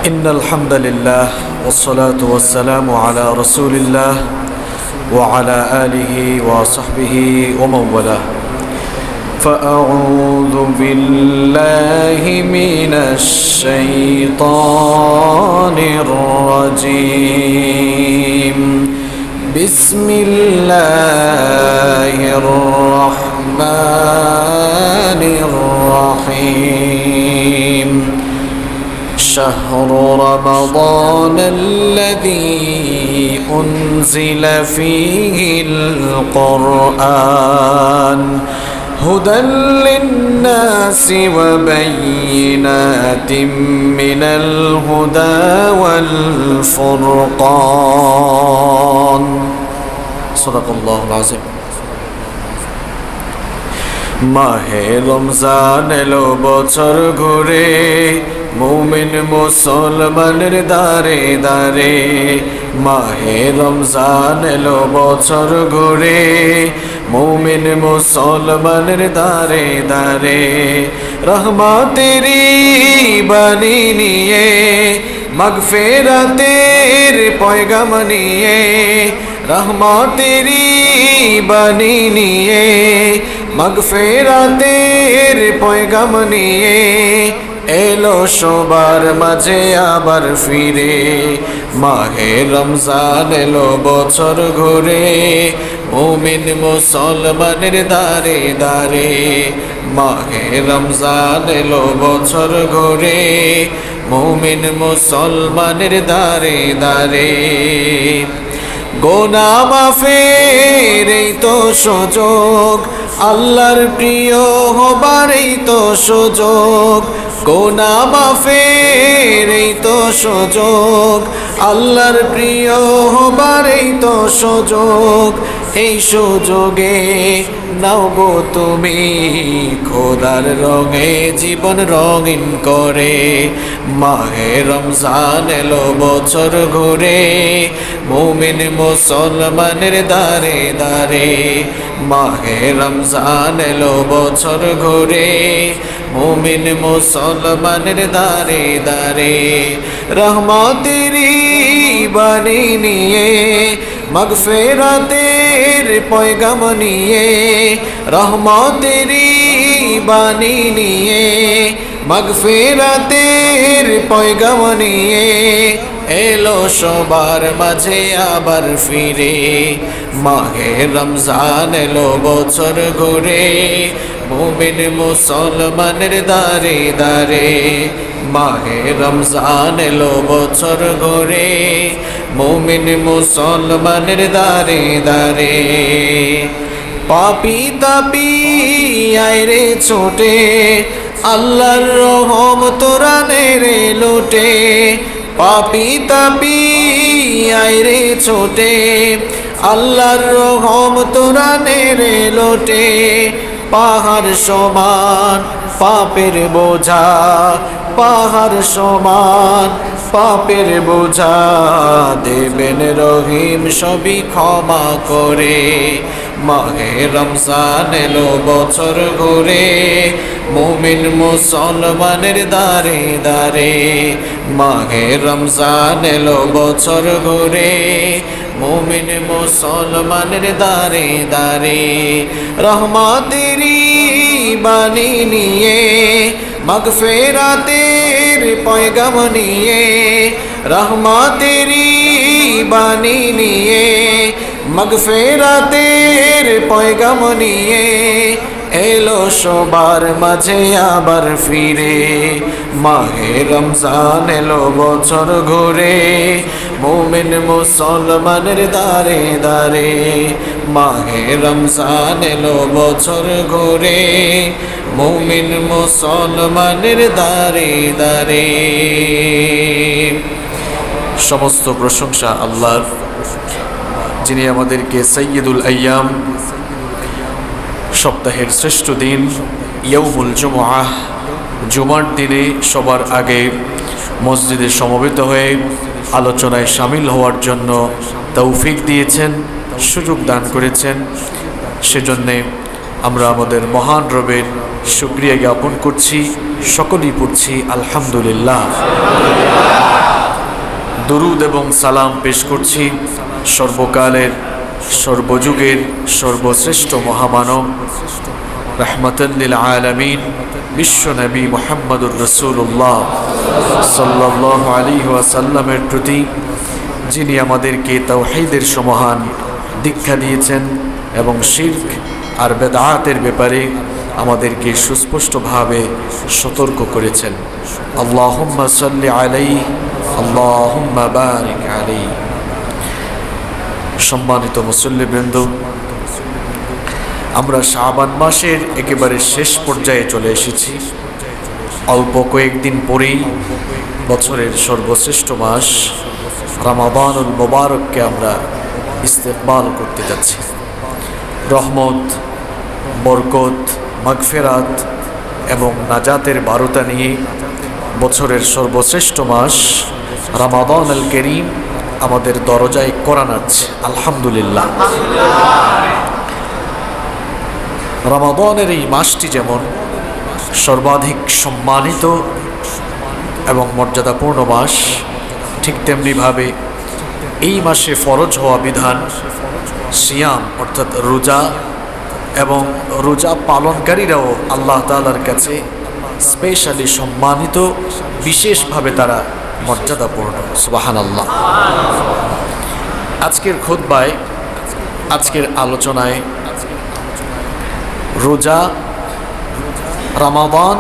إن الحمد لله والصلاة والسلام على رسول الله وعلى آله وصحبه ومن والاه فأعوذ بالله من الشيطان الرجيم بسم الله الرحمن الرحيم شهر رمضان الذي أنزل فيه القرآن هدى للناس وبينات من الهدى والفرقان صدق الله العظيم মাহে রমজান এলো বছর ঘুরে মুমিন মুসলমানের দারে দারে মাহে রমজান এলো বছর ঘুরে মুমিন মুসলমানের দারে দারে রহমতেরি বাণী নিয়ে মাগফিরাতের পয়গাম নিয়ে রহমতেরি বাণী নিয়ে মাগফিরাতের পয়গাম নিয়ে এলো সবার মাঝে আবার ফিরে মাহে রমজান এলো বছর ঘুরে মুমিন মুসলমানের দারে দারে মাহে রমজান এলো বছর ঘুরে মুমিন মুসলমানের দারে দারে গুনাহ মাফের এই তো সুযোগ আল্লাহর প্রিয় হবার এই তো সুযোগ গুনাহ মাফের এই তো সুযোগ আল্লাহর প্রিয় হবার এই তো সুযোগ এই সুযোগে নাও গো তুমি খোদার রঙে জীবন রঙিন করে মাহে রমজান এলো বছর ঘুরে মুমিন মুসলমানের দারে দারে মাহে রমজান এলো বছর ঘুরে মুমিন মুসলমানের দারে দারে রহমতেরি বাণী নিয়ে মাগফিরাতের পয়গাম নিয়ে রহমতেরি বাণী নিয়ে মাগফিরাতের পয়গাম নিয়ে এলো সবার মাঝে আবার ফিরে মাহে রমজান এলো বছর ঘুরে মুমিন মুসলমানের দারে দারে মাহে রমজান এলো বছর ঘুরে মুমিন মুসলমানের দারে দারে পাপী তাপী আইরে ছোটে আল্লাহর রহম তোরা রে লোটে পাপী তাপী আইরে ছোটে আল্লাহর রহম তোরা রে লোটে পাহাড় সমান পাপের বোঝা পাহাড় সমান পাপের বোঝা দেবেন রহিম সবই ক্ষমা করে মাহে রমজান এলো বছর ঘুরে মুমিন মুসলমানের দারে দারে মাহে রমজান এলো বছর ঘুরে মুমিন মুসলমানের দারে দারে রহমতেরি বাণী নিয়ে মাগফিরাতের পয়গাম নিয়ে রহমতেরি বাণী নিয়ে মাগফিরাতের পয়গাম নিয়ে এলো সবার মাঝে আবার ফিরে মাহে রমজান এলো বছর ঘুরে মুমিন মুসলমানের দারে দারে মাহে রমজান এলো বছর ঘুরে মুমিন মুসলমানের দারে দারে সমস্ত প্রশংসা আল্লাহর, যিনি আমাদেরকে সাইয়্যিদুল আইয়াম সপ্তাহের শ্রেষ্ঠ দিন ইয়াউমুল জুমআহ জুমার দিনে সবার আগে মসজিদে সমবেত হয়ে আলোচনায় শামিল হওয়ার জন্য তৌফিক দিয়েছেন, সুযোগ দান করেছেন। সেজন্যে আমরা আমাদের মহান রবের শুকরিয়া জ্ঞাপন করছি, সকলেই পড়ছি আলহামদুলিল্লাহ। দরুদ এবং সালাম পেশ করছি সর্বকালের, সর্বযুগের সর্বশ্রেষ্ঠ মহামানব রাহমাতাল লিল আলামিন বিশ্বনবী মুহাম্মদুর রাসূলুল্লাহ সাল্লাল্লাহু আলাইহি ওয়াসাল্লামের প্রতি, যিনি আমাদেরকে তাওহীদের সমহান দীক্ষা দিয়েছেন এবং শিরক আর বেদাতের ব্যাপারে আমাদেরকে সুস্পষ্টভাবে সতর্ক করেছেন। আল্লাহুম্মা সাল্লি আলাইহি আল্লাহুম্মা বারিক আলাইহি। সম্মানিত মুসল্লিবৃন্দ, আমরা শাবান মাসের একেবারে শেষ পর্যায়ে চলে এসেছি। অল্প কয়েকদিন পরেই বছরের সর্বশ্রেষ্ঠ মাস রমাদানুল মুবারককে আমরা ইস্তেকবাল করতে যাচ্ছি। রহমত, বরকত, মাগফিরাত এবং নাজাতের বারতা নিয়ে বছরের সর্বশ্রেষ্ঠ মাস রমাদান আল কারীম আমাদের দরজায় কড়া নাড়ছে। আলহামদুলিল্লাহ। রমাদানের এই মাসটি যেমন সর্বাধিক সম্মানিত এবং মর্যাদাপূর্ণ মাস, ঠিক তেমনিভাবে এই মাসে ফরজ হওয়া বিধান সিয়াম অর্থাৎ রোজা এবং রোজা পালনকারীরাও আল্লাহ তাআলার কাছে স্পেশালি সম্মানিত, বিশেষভাবে তারা মর্যাদাপূর্ণ। সুবহানাল্লাহ। আজকের খুতবায়, আজকের আলোচনায় রোজা, রমাদান,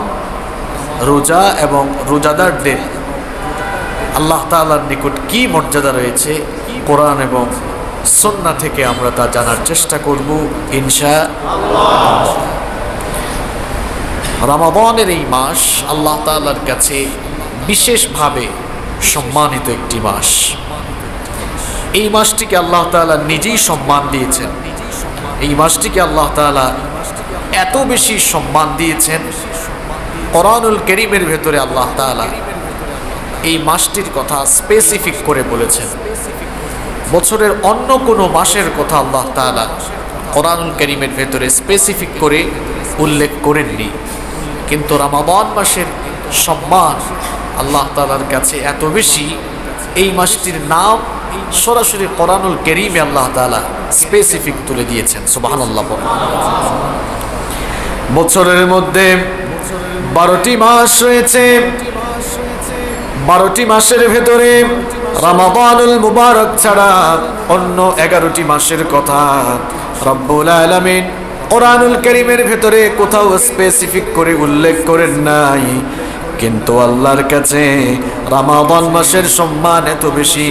রোজা এবং রোজাদারদের আল্লাহ তাআলার নিকট কি মর্যাদা রয়েছে কোরআন এবং সুন্নাহ থেকে আমরা তা জানার চেষ্টা করব ইনশাআল্লাহ। রমাদানের এই মাস আল্লাহ তাআলার কাছে বিশেষভাবে সম্মানিত একটি মাস। এই মাসটিকে আল্লাহ তাআলা নিজেই সম্মান দিয়েছেন। এই মাসটিকে আল্লাহ তাআলা এত বেশি সম্মান দিয়েছেন, কোরআনুল কারীমের ভেতরে আল্লাহ তাআলা এই মাসটির কথা স্পেসিফিক করে বলেছেন। বছরের অন্য কোনো মাসের কথা আল্লাহ তাআলা কোরআনুল কারীমের ভেতরে স্পেসিফিক করে উল্লেখ করেননি, কিন্তু রমাদান মাসের সম্মান আল্লাহ তাআলার কাছে এত বেশি, এই মাসটির নাম সরাসরি কোরআনুল কারীমে আল্লাহ তাআলা স্পেসিফিক তুলে দিয়েছেন। সুবহানাল্লাহ। বছরের মধ্যে 12টি মাস রয়েছে। 12টি মাসের ভেতরে রমাদানুল মুবারক ছাড়া অন্য 11টি মাসের কথা রব্বুল আলামিন কোরআনুল কারীমের ভেতরে কোথাও স্পেসিফিক করে উল্লেখ করেন নাই, কিন্তু আল্লাহর কাছে রমাদান মাসের সম্মান এত বেশি,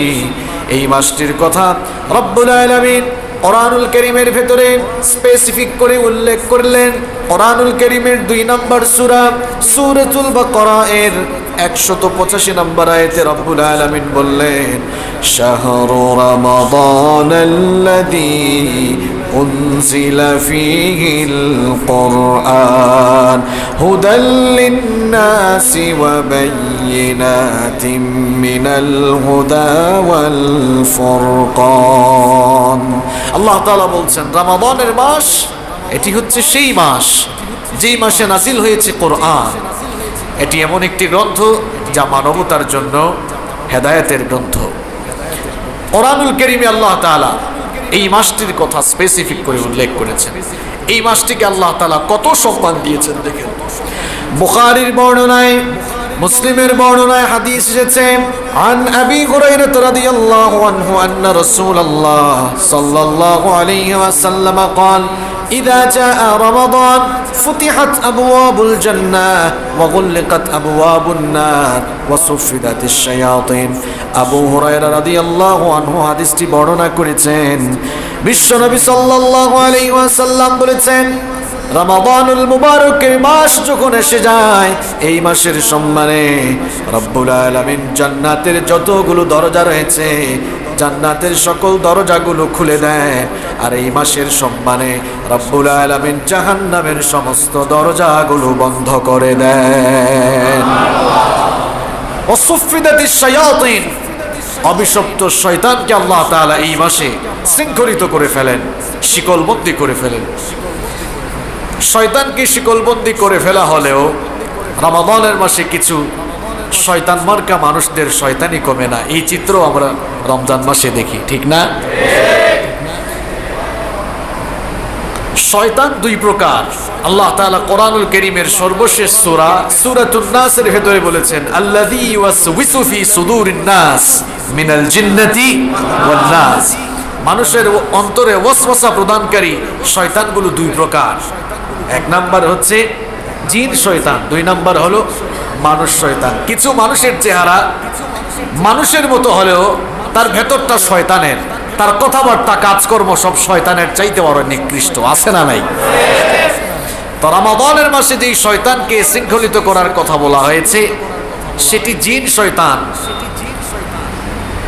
এই মাসটির কথা রব্বুল আলামিন কোরআনুল কারীমের ভেতরে স্পেসিফিক করে উল্লেখ করলেন। কোরআনুল কারীমের 2 নম্বর সূরা সূরাতুল বাকারা এর 185 নম্বর আয়াতে রব্বুল আলামিন বললেন, শাহরু রমাদানাল্লাযী উনজিলা ফীহিল কুরআন হুদাল লিন-নাসি ওয়া বায়্যিনাতিম মিনাল হুদা ওয়াল ফুরকান। আল্লাহ তাআলা বলছেন, রমাদানের মাস এটি হচ্ছে সেই মাস যেই মাসে নাজিল হয়েছে কোরআন। এটি এমন একটি গ্রন্থ যা মানবতার জন্য হেদায়েতের গ্রন্থ। কোরআনুল কারীমে আল্লাহ তাআলা এই মাসটির কথা স্পেসিফিক করে উল্লেখ করেছেন। এই মাসটিকে আল্লাহ তাআলা কত সম্মান দিয়েছেন দেখেন। বুখারীর বর্ণনায়, মুসলিমের বর্ণনায় হাদিস এসেছে, আন আবি হুরায়রা রাদিয়াল্লাহু আনহু আন্না রাসূলুল্লাহ সাল্লাল্লাহু আলাইহি ওয়াসাল্লাম قال إذا جاء رمضان فتحت أبواب الجنة وغلقت أبواب النار وصفدت الشياطين। আবু হুরায়রা রাদিয়াল্লাহু আনহু হাদিসটি বর্ণনা করেছেন। বিশ্বনবী সাল্লাল্লাহু আলাইহি ওয়াসাল্লাম বলেছেন, রমাদানুল মুবারকের মাস যখন এসে যায়, এই মাসের সম্মানে রব্বুল আলামিন জান্নাতের যতগুলো দরজা রয়েছে, জান্নাতের সকল দরজাগুলো খুলে দেয়, আর এই মাসের সম্মানে রব্বুল আলামিন জাহান্নামের সমস্ত দরজাগুলো বন্ধ করে দেন। ওয়াসুফিদাতিশ শায়াতিন, অভিশপ্ত শয়তানকে আল্লাহ তাআলা এই মাসে শৃঙ্খলিত করে ফেলেন, শিকলবন্দি করে ফেলেন। শয়তানকে শিকলবন্দি করে ফেলা হলেও রমাদানের মাসে কিছু শয়তান মার্কা মানুষদের শয়তানি কমে না। এই চিত্র আমরা রমজান মাসে দেখি, ঠিক না? শয়তান দুই প্রকার। আল্লাহ তাআলা কোরআনুল কারীমের সর্বশেষ সূরা সূরাতুন নাসের ভেতরে বলেছেন, আল্লাযী ইউওয়াসউইসু ফি সুদুরিন নাস মিনাল জিন্নাতি ওয়ান নাস। মানুষের অন্তরে ওয়াসওয়াসা প্রদানকারী শয়তানগুলো দুই প্রকার। এক নাম্বার হচ্ছে জিন শয়তান, দুই নাম্বার হলো মানুষ শয়তান। কিছু মানুষের চেহারা মানুষের মতো হলেও তার ভেতরটা শয়তানের, তার কথাবার্তা কাজকর্ম সব শয়তানের চাইতে বড় নিকৃষ্ট, আছে না নাই? তো রমাদানের মাসে যেই শয়তানকে শৃঙ্খলিত করার কথা বলা হয়েছে সেটি জিন শয়তান,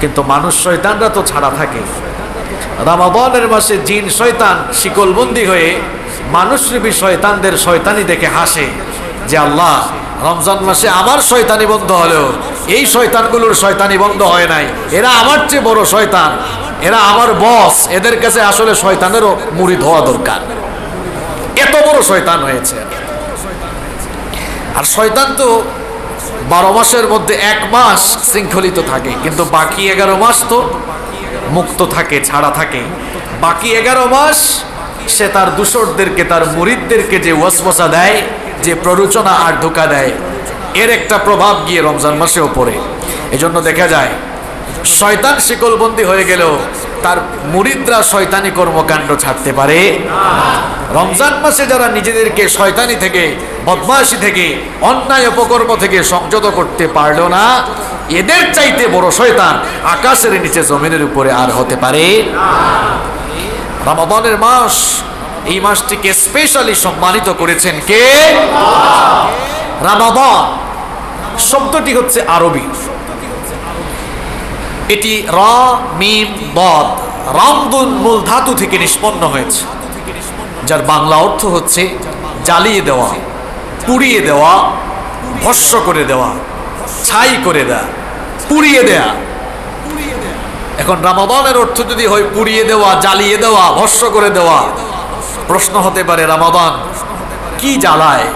কিন্তু মানুষ শয়তানরা তো ছাড়া থাকে। রমাদানের মাসে জিন শয়তান শিকলবন্দি হয়ে মানুষরূপী শয়তানদের শয়তানি দেখে হাসে যে আল্লাহ, রমজান মাসে আমার শয়তানি বন্ধ হলেও এই শয়তানগুলোর শয়তানি বন্ধ হয় নাই। এরা আমার চেয়ে বড় শয়তান, এরা আমার বস, এদের কাছে আসলে শয়তানেরও মুরিদ হওয়া দরকার, এত বড় শয়তান হয়েছে। আর শয়তান তো 12 মাসের মধ্যে 1 মাস শৃঙ্খলিত থাকে, কিন্তু বাকি 11 মাস তো মুক্ত থাকে, ছাড়া থাকে। বাকি 11 মাস সে তার দূষরদেরকে, তার মুরিদদেরকে যে ওয়াসওয়াসা দেয়, যে প্ররোচনা আর ধোঁকা দেয়, এর একটা প্রভাব গিয়ে রমজান মাসেও পড়ে। এজন্য দেখা যায় শয়তান শিকলবন্দি হয়ে গেলেও তার মুরিদরা শয়তানি কর্মকাণ্ড ছাড়তে পারে। রমজান মাসে যারা নিজেদেরকে শয়তানি থেকে, বদমাশি থেকে, অন্যায় অপকর্ম থেকে সংযত করতে পারল না, এদের চাইতে বড় শয়তান আকাশের নিচে জমিনের উপরে আর হতে পারে। রমাদানের মাস, এই মাসটিকে স্পেশালি সম্মানিত করেছেন কে? রমাদান শব্দটি হচ্ছে আরবি, এটি রা মিম বদ রামদুন মূল ধাতু থেকে নিষ্পন্ন হয়েছে, যার বাংলা অর্থ হচ্ছে জ্বালিয়ে দেওয়া, পুড়িয়ে দেওয়া, ভস্ম করে দেওয়া, ছাই করে দেয়া, পুড়িয়ে দেয়া। এখন রমাদানের অর্থ যদি হয় পুড়িয়ে দেওয়া, জ্বালিয়ে দেওয়া, ভস্ম করে দেওয়া, প্রশ্ন হতে পারে রমাদান কি জ্বালায়,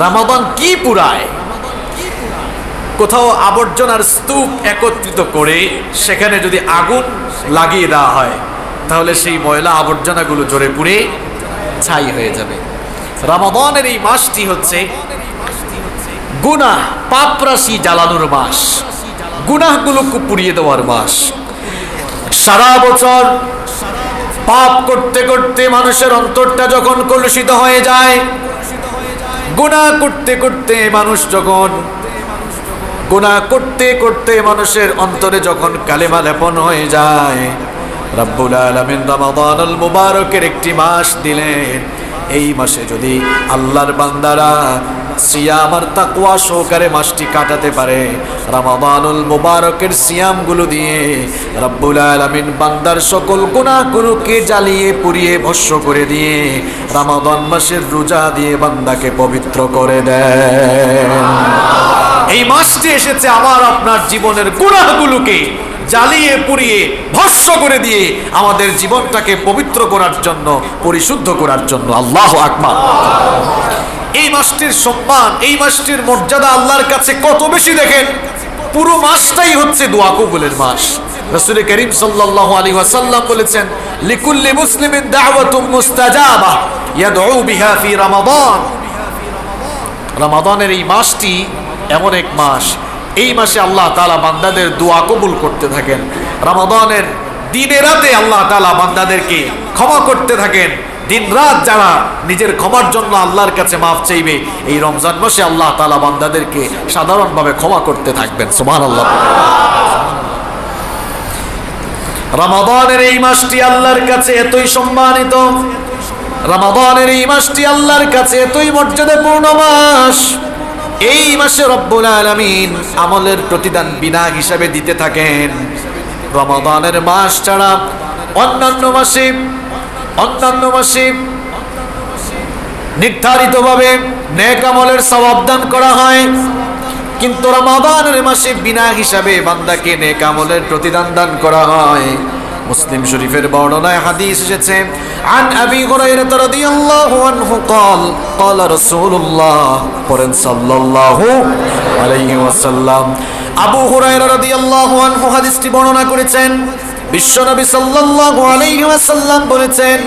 রমাদান কি পুরায়? কোথাও আবর্জনার স্তূপ একত্রিত করে সেখানে যদি আগুন লাগিয়ে দেওয়া হয় তাহলে সেই ময়লা আবর্জনাগুলো জ্বরে পুড়ে ছাই হয়ে যাবে। রমাদানের এই মাসটি হচ্ছে গুনাহ পাপরাশি জ্বালানোর মাস, গুনাহগুলোকে পুড়িয়ে দেওয়ার মাস। সারা বছর পাপ করতে করতে মানুষের অন্তরটা যখন কলুষিত হয়ে যায়, গুনাহ করতে করতে মানুষ যখন গুনাহ করতে করতে মানুষের অন্তরে যখন কালেমা লেপন হয়ে যায়, রব্বুল আলামিন রমাদানুল মুবারকের একটি মাস দিলেন। এই মাসে যদি আল্লাহর বান্দারা সিয়াম আর তাকওয়া সহকারে মাসটি কাটাতে পারে, রমাদানুল মুবারকের সিয়ামগুলো দিয়ে রব্বুল আলামিন বান্দার সকল গুনাহগুলোকে জ্বালিয়ে পুড়িয়ে ভস্ম করে দিয়ে রমাদান মাসের রোজা দিয়ে বান্দাকে পবিত্র করে দেন। এই মাসটি এসেছে আমার আপনার জীবনের গুনাহগুলোকে জ্বালিয়ে পুড়িয়ে ভস্ম করে দিয়ে আমাদের জীবনটাকে পবিত্র করার জন্য, পরিশুদ্ধ করার জন্য। আল্লাহু আকবার। এই মাসটির সম্মান, এই মাসটির মর্যাদা আল্লাহর কাছে কত বেশি দেখেন। পুরো মাসটাই হচ্ছে দোয়া কবুলের মাস। রাসূল করিম সাল্লাল্লাহু আলাইহি ওয়াসাল্লাম বলেছেন, লিকুল্লি মুসলিমিন দাওয়াতুন মুস্তাজাবা ইয়াদউ বিহা ফি রমাদান। রমাদানের এই মাসটি এমন এক মাস, এই মাসে আল্লাহ তাআলা বান্দাদের দোয়া কবুল করতে থাকেন। রমাদানের দিনে রাতে আল্লাহ তাআলা বান্দাদেরকে ক্ষমা করতে থাকেন। দিন রাত যারা নিজের ক্ষমার জন্য আল্লাহর কাছে মাফ চাইবে, এই রমজান মাসে আল্লাহ তাআলা বান্দাদেরকে সাধারণভাবে ক্ষমা করতে থাকবেন। সুবহানাল্লাহ। রমাদানের এই মাসটি আল্লাহর কাছে এতই সম্মানিত, রমাদানের এই মাসটি আল্লাহর কাছে এতই মর্যাদাপূর্ণ মাস। এই মাসে রব্বুল আলামিন আমলের প্রতিদান বিনা হিসাবে দিতে থাকেন। রমাদানের মাস ছাড়া অন্যান্য মাসে নির্ধারিতভাবে নেক আমলের সওয়াব দান করা হয়, কিন্তু রমাদানের মাসে বিনা হিসাবে বান্দাকে নেক আমলের প্রতিদান দান করা হয়। মুসলিম শরীফের বর্ণনায় হাদিস এসেছে আন আবি হুরায়রা রাদিয়াল্লাহু আনহু قال قال رسول الله পড়েন সাল্লাল্লাহু আলাইহি ওয়াসাল্লাম। আবু হুরায়রা রাদিয়াল্লাহু আনহু হাদিসটি বর্ণনা করেছেন। বিশ্বনবী সাল্লাল্লাহু আলাইহি ওয়াসাল্লাম বলেছেন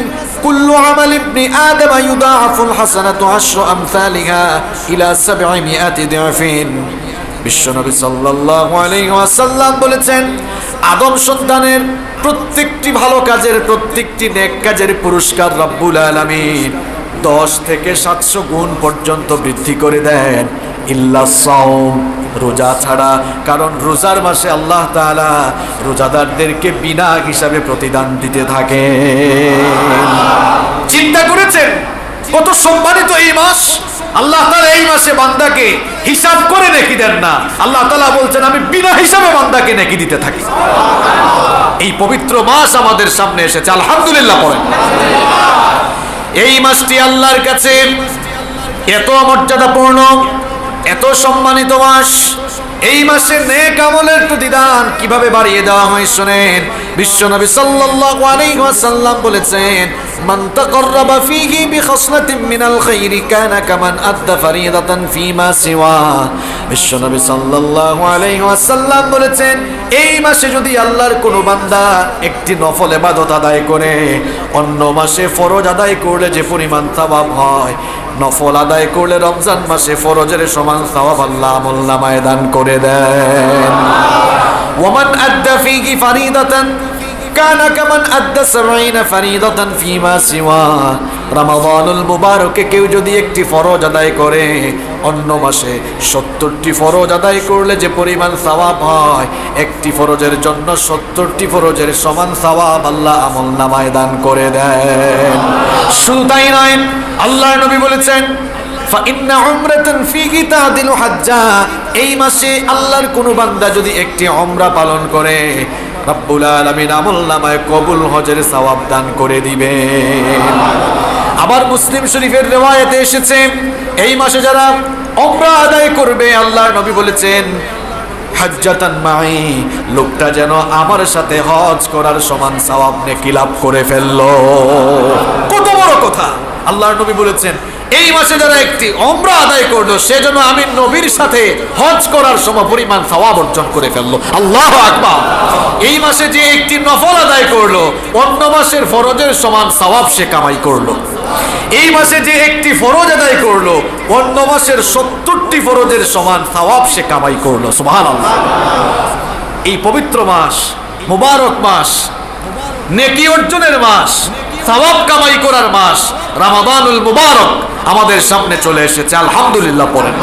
কুল্লু আমাল ইবনি আদম ইউদাআফুল হাসানাতু আশরু আমসালিহা ইলা 700 দিআফিন। বিশ্বনবী সাল্লাল্লাহু আলাইহি ওয়াসাল্লাম বলেছেন আদম সন্তানের প্রত্যেকটি ভালো কাজের, প্রত্যেকটি নেক কাজের পুরস্কার রব্বুল আলামিন 10 থেকে 700 গুণ পর্যন্ত বৃদ্ধি করে দেন, ইল্লা সাওম, রোজা ছাড়া। কারণ রোজার মাসে আল্লাহ তাআলা রোজাদারদেরকে বিনা হিসাবে প্রতিদান দিতে থাকে। চিন্তা করেছেন কত সম্মানিত এই মাস। আল্লাহ তাআলা এই মাসে বান্দাকে হিসাব করে নেকি দেন না, আল্লাহ তাআলা বলছেন আমি বিনা হিসাবে বান্দাকে নেকি দিতে থাকি। এই পবিত্র মাস আমাদের সামনে এসেছে, আলহামদুলিল্লাহ পড়েন। এই মাসটি আল্লাহর কাছে এত মর্যাদাপূর্ণ, এত সম্মানিত মাস। এই মাসে নেক আমলের প্রতিদান কিভাবে বাড়িয়ে দেওয়া হয় শুনেন। বিশ্বনবী সাল্লাল্লাহু আলাইহি ওয়াসাল্লাম বলেছেন মান তাকাররাবা ফীহি বিখাসলাতিন মিনাল খাইরি কানা কামান আদ্দা ফরিদাতান ফীমা সিওয়া। বিশ্বনবী সাল্লাল্লাহু আলাইহি ওয়াসাল্লাম বলেছেন এই মাসে যদি আল্লাহর কোনো বান্দা একটি নফল ইবাদত আদায় করে, অন্য মাসে ফরজ আদায় করলে যে পরিমাণ সওয়াব হয়, নফল আদায় করলে রমজান মাসে ফরজের সমান সওয়াব আল্লাহ আমলনামায় দান করে দেন। ওয়ামান আদ্দা ফীহি ফরিদাতান কানা কামান আদ্দা 70 ফরিদাতান ফীমা সিওয়া। রমাদানুল মুবারকে কেউ যদি একটি ফরজ আদায় করে, অন্য মাসে 70টি ফরজ আদায় করলে যে পরিমাণ সওয়াব হয়, একটি ফরজের জন্য 70টি ফরজের সমান সওয়াব আল্লাহ আমলনামায় দান করে দেন। শুধু তাই নয়, আল্লাহর নবী বলেছেন ফাইন্না উমরাতান ফীহি তাদিলু হাজ্জা। এই মাসে আল্লাহর কোনো বান্দা যদি একটি উমরা পালন করে, রব্বুল আলামিন আমলনামায় কবুল হজের সওয়াব দান করে দিবেন। আবার মুসলিম শরীফের riwayate এসেছে এই মাসে যারা উমরা আদায় করবে, আল্লাহর নবী বলেছেন হাজ্জাতান মাই, লোকটা যেন আমার সাথে হজ করার সমান সওয়াব নেকি লাভ করে ফেললো। কত বড় কথা! আল্লাহর নবী বলেছেন এই মাসে যারা একটি উমরা আদায় করলো, সেজন্য আমি নবীর সাথে হজ করার সমপরিমাণ সওয়াব অর্জন করে ফেললো। আল্লাহু আকবার! এই মাসে যে একটি নফল আদায় করলো, অন্য মাসের ফরজের সমান সওয়াব সে কামাই করলো। এই মাসে যে একটি ফরজ আদায় করলো, অন্য মাসের 70টি ফরজের সমান সওয়াব সে কামাই করলো। সুবহানাল্লাহ! এই পবিত্র মাস, মুবারক মাস, নেকি অর্জনের মাস, সওয়াব কামাই করার মাস রমাদানুল মুবারক আমাদের সামনে চলে এসেছে, আলহামদুলিল্লাহ পড়েন।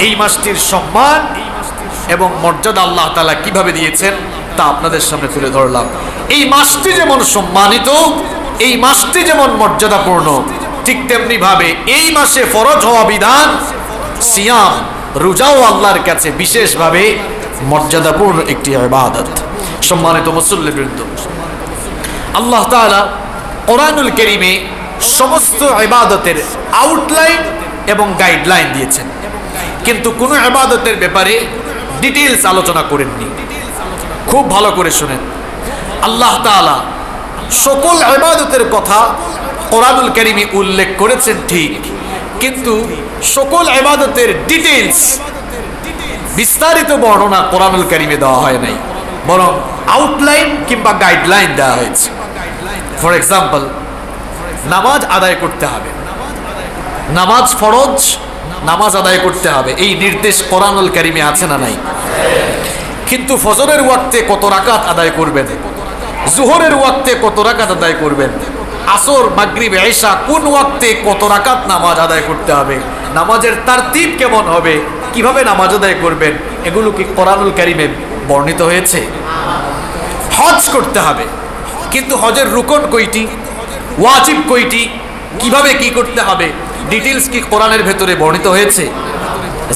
এই মাসটির সম্মান এবং মর্যাদা আল্লাহ তাআলা কিভাবে দিয়েছেন তা আপনাদের সামনে তুলে ধরলাম। এই মাসটি যেমন সম্মানিত, এই মাসটি যেমন মর্যাদাপূর্ণ, ঠিক তেমনি ভাবে এই মাসে ফরজ হওয়া বিধান সিয়াম, রোজাও আল্লাহর কাছে বিশেষভাবে মর্যাদাপূর্ণ একটি ইবাদত। সম্মানিত মুসল্লিবৃন্দ, আল্লাহ তাআলা কোরআনুল কারীমে সমস্ত ইবাদতের আউটলাইন এবং গাইডলাইন দিয়েছেন, কিন্তু কোনো ইবাদতের ব্যাপারে ডিটেইলস আলোচনা করেননি। খুব ভালো করে শুনেন, আল্লাহ তাআলা সকল ইবাদতের কথা কোরআনুল কারীমে উল্লেখ করেছেন ঠিক, কিন্তু সকল ইবাদতের ডিটেইলস, বিস্তারিত বর্ণনা কোরআনুল কারীমে দেওয়া হয় নাই, বরং আউটলাইন কিংবা গাইডলাইন দেওয়া হয়েছে। ফর এক্সাম্পল, নামাজ আদায় করতে হবে, নামাজ ফরজ, নামাজ আদায় করতে হবে, এই নির্দেশ কোরআনুল কারীমে আছে না নাই? কিন্তু ফজরের ওয়াক্তে কত রাকাত আদায় করবেন, জোহরের ওয়াক্তে কত রাকাত আদায় করবেন, আসর, মাগরিব, ইশা কোন ওয়াক্তে কত রাকাত নামাজ আদায় করতে হবে, নামাজের তারতিব কেমন হবে, কিভাবে নামাজ আদায় করবেন, এগুলো কি কোরআনুল কারীমে বর্ণিত হয়েছে? হজ করতে হবে, কিন্তু হজের রুকন কয়টি, ওয়াজিব কয়টি, কিভাবে কি করতে হবে, ডিটেইলস কি কোরআনের ভেতরে বর্ণিত হয়েছে?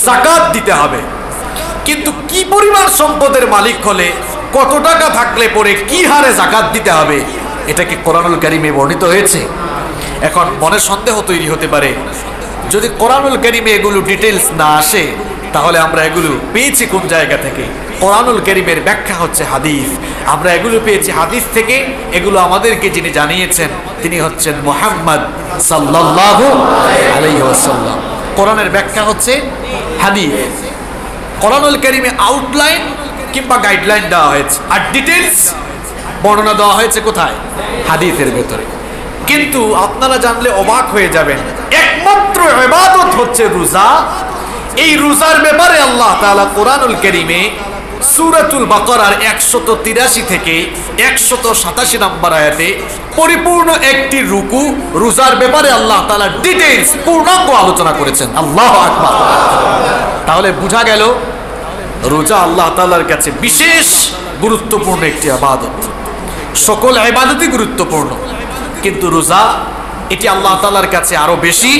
যাকাত দিতে হবে, কিন্তু কি পরিমাণ সম্পদের মালিক হলে, কত টাকা থাকলে পরে কি হারে যাকাত দিতে হবে, এটা কি কোরআনুল কারীমে বর্ণিত হয়েছে? এখন মনে সন্দেহ তৈরি হতে পারে, যদি কোরআনুল কারীমে এগুলো ডিটেইলস না আসে, তাহলে আমরা এগুলো পেয়েছি কোন জায়গা থেকে? কোরআনুল কারীমের ব্যাখ্যা হচ্ছে হাদিস। আমরা এগুলো পেয়েছি হাদিস থেকে। এগুলো আমাদেরকে যিনি জানিয়েছেন তিনি হচ্ছেন মুহাম্মদ সাল্লাল্লাহু আলাইহি ওয়াসাল্লাম। কোরআনের ব্যাখ্যা হচ্ছে হাদিস। কোরআনুল কারীমে আউটলাইন কিংবা গাইডলাইন দেওয়া হয়েছে, আর ডিটেইলস বর্ণনা দেওয়া হয়েছে কোথায়? হাদিসের ভেতরে। কিন্তু আপনারা জানলে অবাক হয়ে যাবেন, একমাত্র ইবাদত হচ্ছে রোজা। এই রোজার ব্যাপারে আল্লাহ তাআলা কোরআনুল কারীমে সূরাতুল বাকারার 183 থেকে 187 নম্বর আয়াতে পরিপূর্ণ একটি রুকু রোজার ব্যাপারে আল্লাহ তাআলা ডিটেইলস পূর্ণাঙ্গ আলোচনা করেছেন। আল্লাহু আকবার। তাহলে বোঝা গেল রোজা আল্লাহ তাআলার কাছে বিশেষ গুরুত্বপূর্ণ একটি ইবাদত। সকল ইবাদতই গুরুত্বপূর্ণ, কিন্তু রোজা এটি আল্লাহ তাআলার কাছে আরো বেশি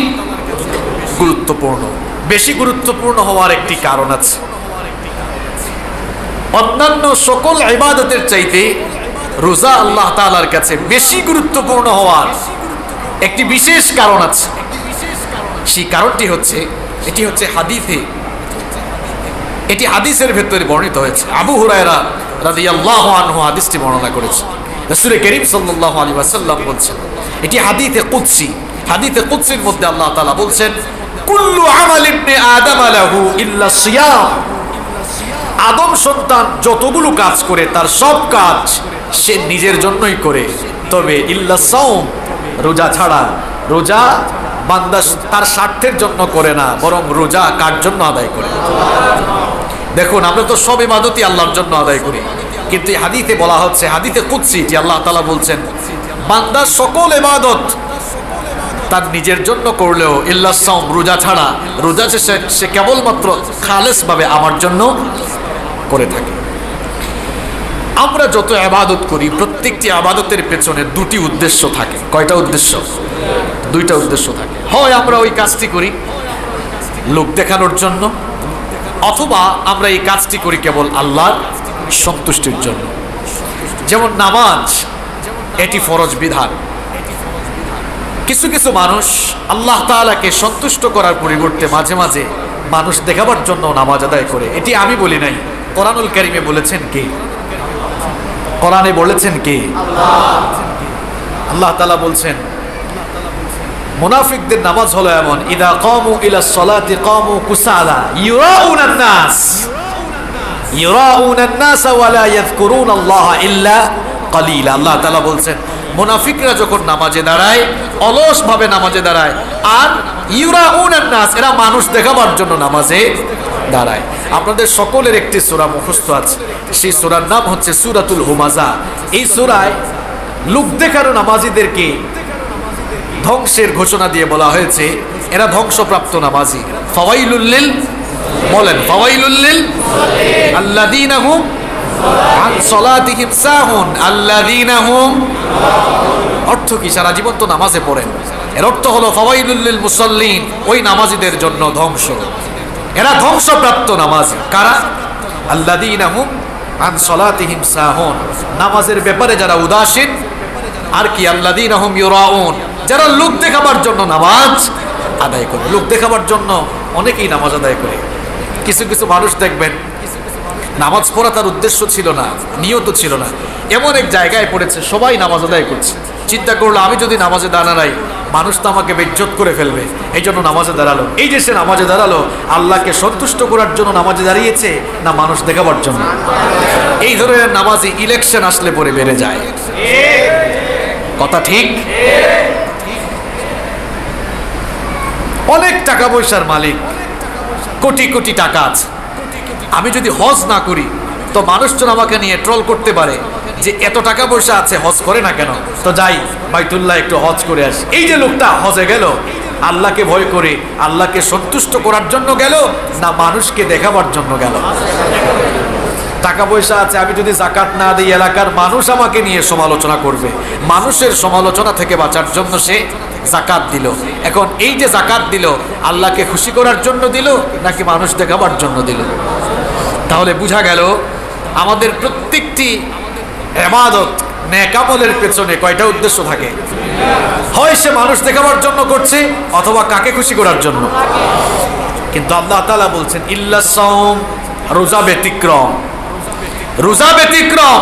গুরুত্বপূর্ণ। বেশি গুরুত্বপূর্ণ হওয়ার একটি কারণ আছে। অন্যান্য সকল ইবাদতের চাইতে রোজা আল্লাহ তাআলার কাছে বেশি গুরুত্বপূর্ণ হওয়ার একটি বিশেষ কারণ আছে। সেই কারণটি হচ্ছে, এটি হচ্ছে হাদিসে, এটি হাদিসের ভেতরে বর্ণিত হয়েছে। আবু হুরায়রা রাদিয়াল্লাহু আনহু হাদিসটি বর্ণনা করেছেন। রাসূল করিম সাল্লাল্লাহু আলাইহি ওয়াসাল্লাম বলছেন, এটি হাদিসে কুদসি। হাদিসে কুদসির মধ্যে আল্লাহ তাআলা বলছেন, কুল্লু আমাল ইবনে আদম লাহু ইল্লা সিয়াম। আদম সন্তান যতগুলো কাজ করে তার সব কাজ সে নিজের জন্যই করে, তবে ইল্লা সাওম, রোজা ছাড়া। রোজা বান্দা তার স্বার্থের জন্য করে না, বরং রোজা কার জন্য আদায় করে? দেখুন, আমরা তো সব ইবাদতই আল্লাহর জন্য আদায় করি, কিন্তু এই হাদিসে বলা হচ্ছে, হাদিসে কুদসি, যে আল্লাহ তাআলা বলছেন বান্দার সকল ইবাদত তার নিজের জন্য করলেও ইল্লা সাওম, রোজা ছাড়া, রোজা সে কেবলমাত্র খালেস ভাবে আমার জন্য করে থাকে। আমরা যত ইবাদত করি প্রত্যেকটি ইবাদতের পেছনে দুটি উদ্দেশ্য থাকে। কয়টা উদ্দেশ্য? দুইটা উদ্দেশ্য থাকে। হয় আমরা ওই কাজটি করি লোক দেখানোর জন্য, অথবা আমরা এই কাজটি করি কেবল আল্লাহর সন্তুষ্টির জন্য। যেমন নামাজ, এটি ফরজ বিধান। কিছু কিছু মানুষ আল্লাহ তাআলাকে সন্তুষ্ট করার পরিবর্তে মাঝে মাঝে মানুষ দেখাবার জন্য নামাজ আদায় করে। এটি আমি বলি নাই, কোরআনুল কারীমে বলেছেন কে? কোরআনে বলেছেন কে? আল্লাহ তাআলা বলছেন, মুনাফিকদের নামাজ হলো এমন, ইদা কামু ইলাস সালাতি কামু কুসালা ইউরাউনান নাস ওয়া লা ইয়াযকুরুনাল্লাহা ইল্লা কালিলা। আল্লাহ তাআলা বলছেন, মুনাফিকরা যখন নামাজে দাঁড়ায় অলস ভাবে নামাজে দাঁড়ায়, আর ইউরাউনান নাস, এরা মানুষ দেখাবার জন্য নামাজে দাঁড়ায়। আপনাদের সকলের একটি সূরা মুখস্থ আছে, সেই সূরার নাম হচ্ছে সূরাতুল হুমাযা। এই সূরায় লোক দেখানো নামাজীদেরকে ধ্বংসের ঘোষণা দিয়ে বলা হয়েছে, এরা ধ্বংসপ্রাপ্ত নামাজি। ফাওয়াইলুল লিল, বলেন ফাওয়াইলুল লিল আল্লাযীনা হুম আন সালাতিহিম সাহুন, আল্লাযীনা হুম। অর্থ কি? সারা জীবন তো নামাজে পড়েন। এর অর্থ হলো ফাওয়াইলুল লিল মুসাল্লিন, ওই নামাজীদের জন্য ধ্বংস। এরা ধ্বংসপ্রাপ্ত নামাজি। কারা? আল্লাযীনা হুম আন সালাতিহিম সাহুন, নামাজের ব্যাপারে যারা উদাসীন। আর কি? আল্লাযীনা হুম ইউরাউন, যারা লোক দেখাবার জন্য নামাজ আদায় করে। লোক দেখাবার জন্য অনেকেই নামাজ আদায় করে। কিছু কিছু মানুষ দেখবেন নামাজ পড়া তার উদ্দেশ্য ছিল না, নিয়ত ছিল না, এমন এক জায়গায় পড়েছে সবাই নামাজ আদায় করছে, চিন্তা করলো আমি যদি নামাজে দাঁড়াই মানুষ তো আমাকে বেজ্জত করে ফেলবে, এই জন্য নামাজে দাঁড়ালো। এই যে সে নামাজে দাঁড়ালো, আল্লাহকে সন্তুষ্ট করার জন্য নামাজে দাঁড়িয়েছে না মানুষ দেখাবার জন্য? এই ধরনের নামাজি ইলেকশন আসলে পরে বেড়ে যায়। কথা ঠিক? অনেক টাকা পয়সার মালিক, কোটি কোটি টাকা আছে, আমি যদি হজ না করি তো মানুষজন আমাকে নিয়ে ট্রল করতে পারে যে এত টাকা পয়সা আছে হজ করে না কেন, তো যাই বাইতুল্লাহ একটু হজ করে আসি। এই যে লোকটা হজে গেল আল্লাহকে ভয় করে, আল্লাহকে সন্তুষ্ট করার জন্য গেল না মানুষকে দেখাবার জন্য গেল? টাকা পয়সা আছে, আমি যদি যাকাত না দিই এলাকার মানুষ আমাকে নিয়ে সমালোচনা করবে, মানুষের সমালোচনা থেকে বাঁচার জন্য সে যাকাত দিল। এখন এই যে যাকাত দিল, আল্লাহকে খুশি করার জন্য দিল নাকি মানুষ দেখাবার জন্য দিল? তাহলে বোঝা গেল আমাদের প্রত্যেকটি ইবাদত নেক আমলের পেছনে কয়টা উদ্দেশ্য থাকে? হয় সে মানুষ দেখাবার জন্য করছে, অথবা কাকে খুশি করার জন্য। কিন্তু আল্লাহ তাআলা বলছেন ইল্লা সাওম, রোজা ব্যতিক্রম। রোজা ব্যতিক্রম।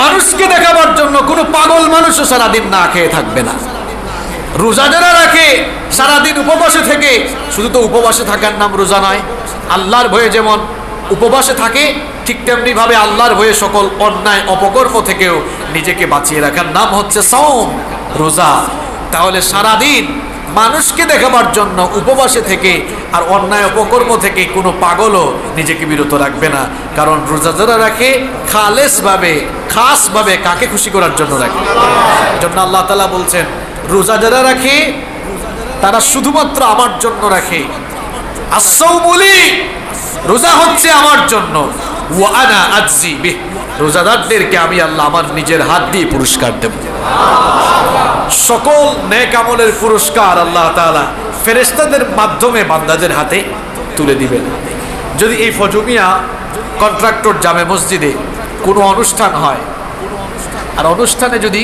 মানুষকে দেখাবার জন্য কোনো পাগল মানুষও সারাদিন না খেয়ে থাকবে না। রোজা যারা রাখে সারাদিন উপবাসে থেকে, শুধু তো উপবাসে থাকার নাম রোজা নয়, আল্লাহর ভয়ে যেমন উপবাসে থাকে ঠিক তেমনি ভাবে আল্লাহর ভয়ে সকল অন্যায় অপকর্ম থেকেও নিজেকে বাঁচিয়ে রাখার নাম হচ্ছে সাওম, রোজা। তাহলে সারাদিন মানুষকে দেখাবার জন্য উপবাসে থেকে আর অন্যায় অপকর্ম থেকে কোনো পাগলও নিজেকে বিরত রাখবে না। কারণ রোজা যারা রাখে খাসভাবে কাকে খুশি করার জন্য রাখে। জন্য আল্লাহ তাআলা বলছেন, রোজা যারা রাখে তারা শুধুমাত্র আমার জন্য রাখে। as-sawmuli, রোজা হচ্ছে আমার জন্য, ওয়া আনা আজজি বিহ, রোজাদারদেরকে আমি আল্লাহ আমার নিজের হাত দিয়ে পুরস্কার দেব। সকল নেক আমলের পুরস্কার আল্লাহ তাআলা ফেরেশতাদের মাধ্যমে বান্দাদের হাতে তুলে দিবেন। যদি এই ফজুমিয়া কন্ট্রাক্টর জামে মসজিদে কোনো অনুষ্ঠান হয়, আর অনুষ্ঠানে যদি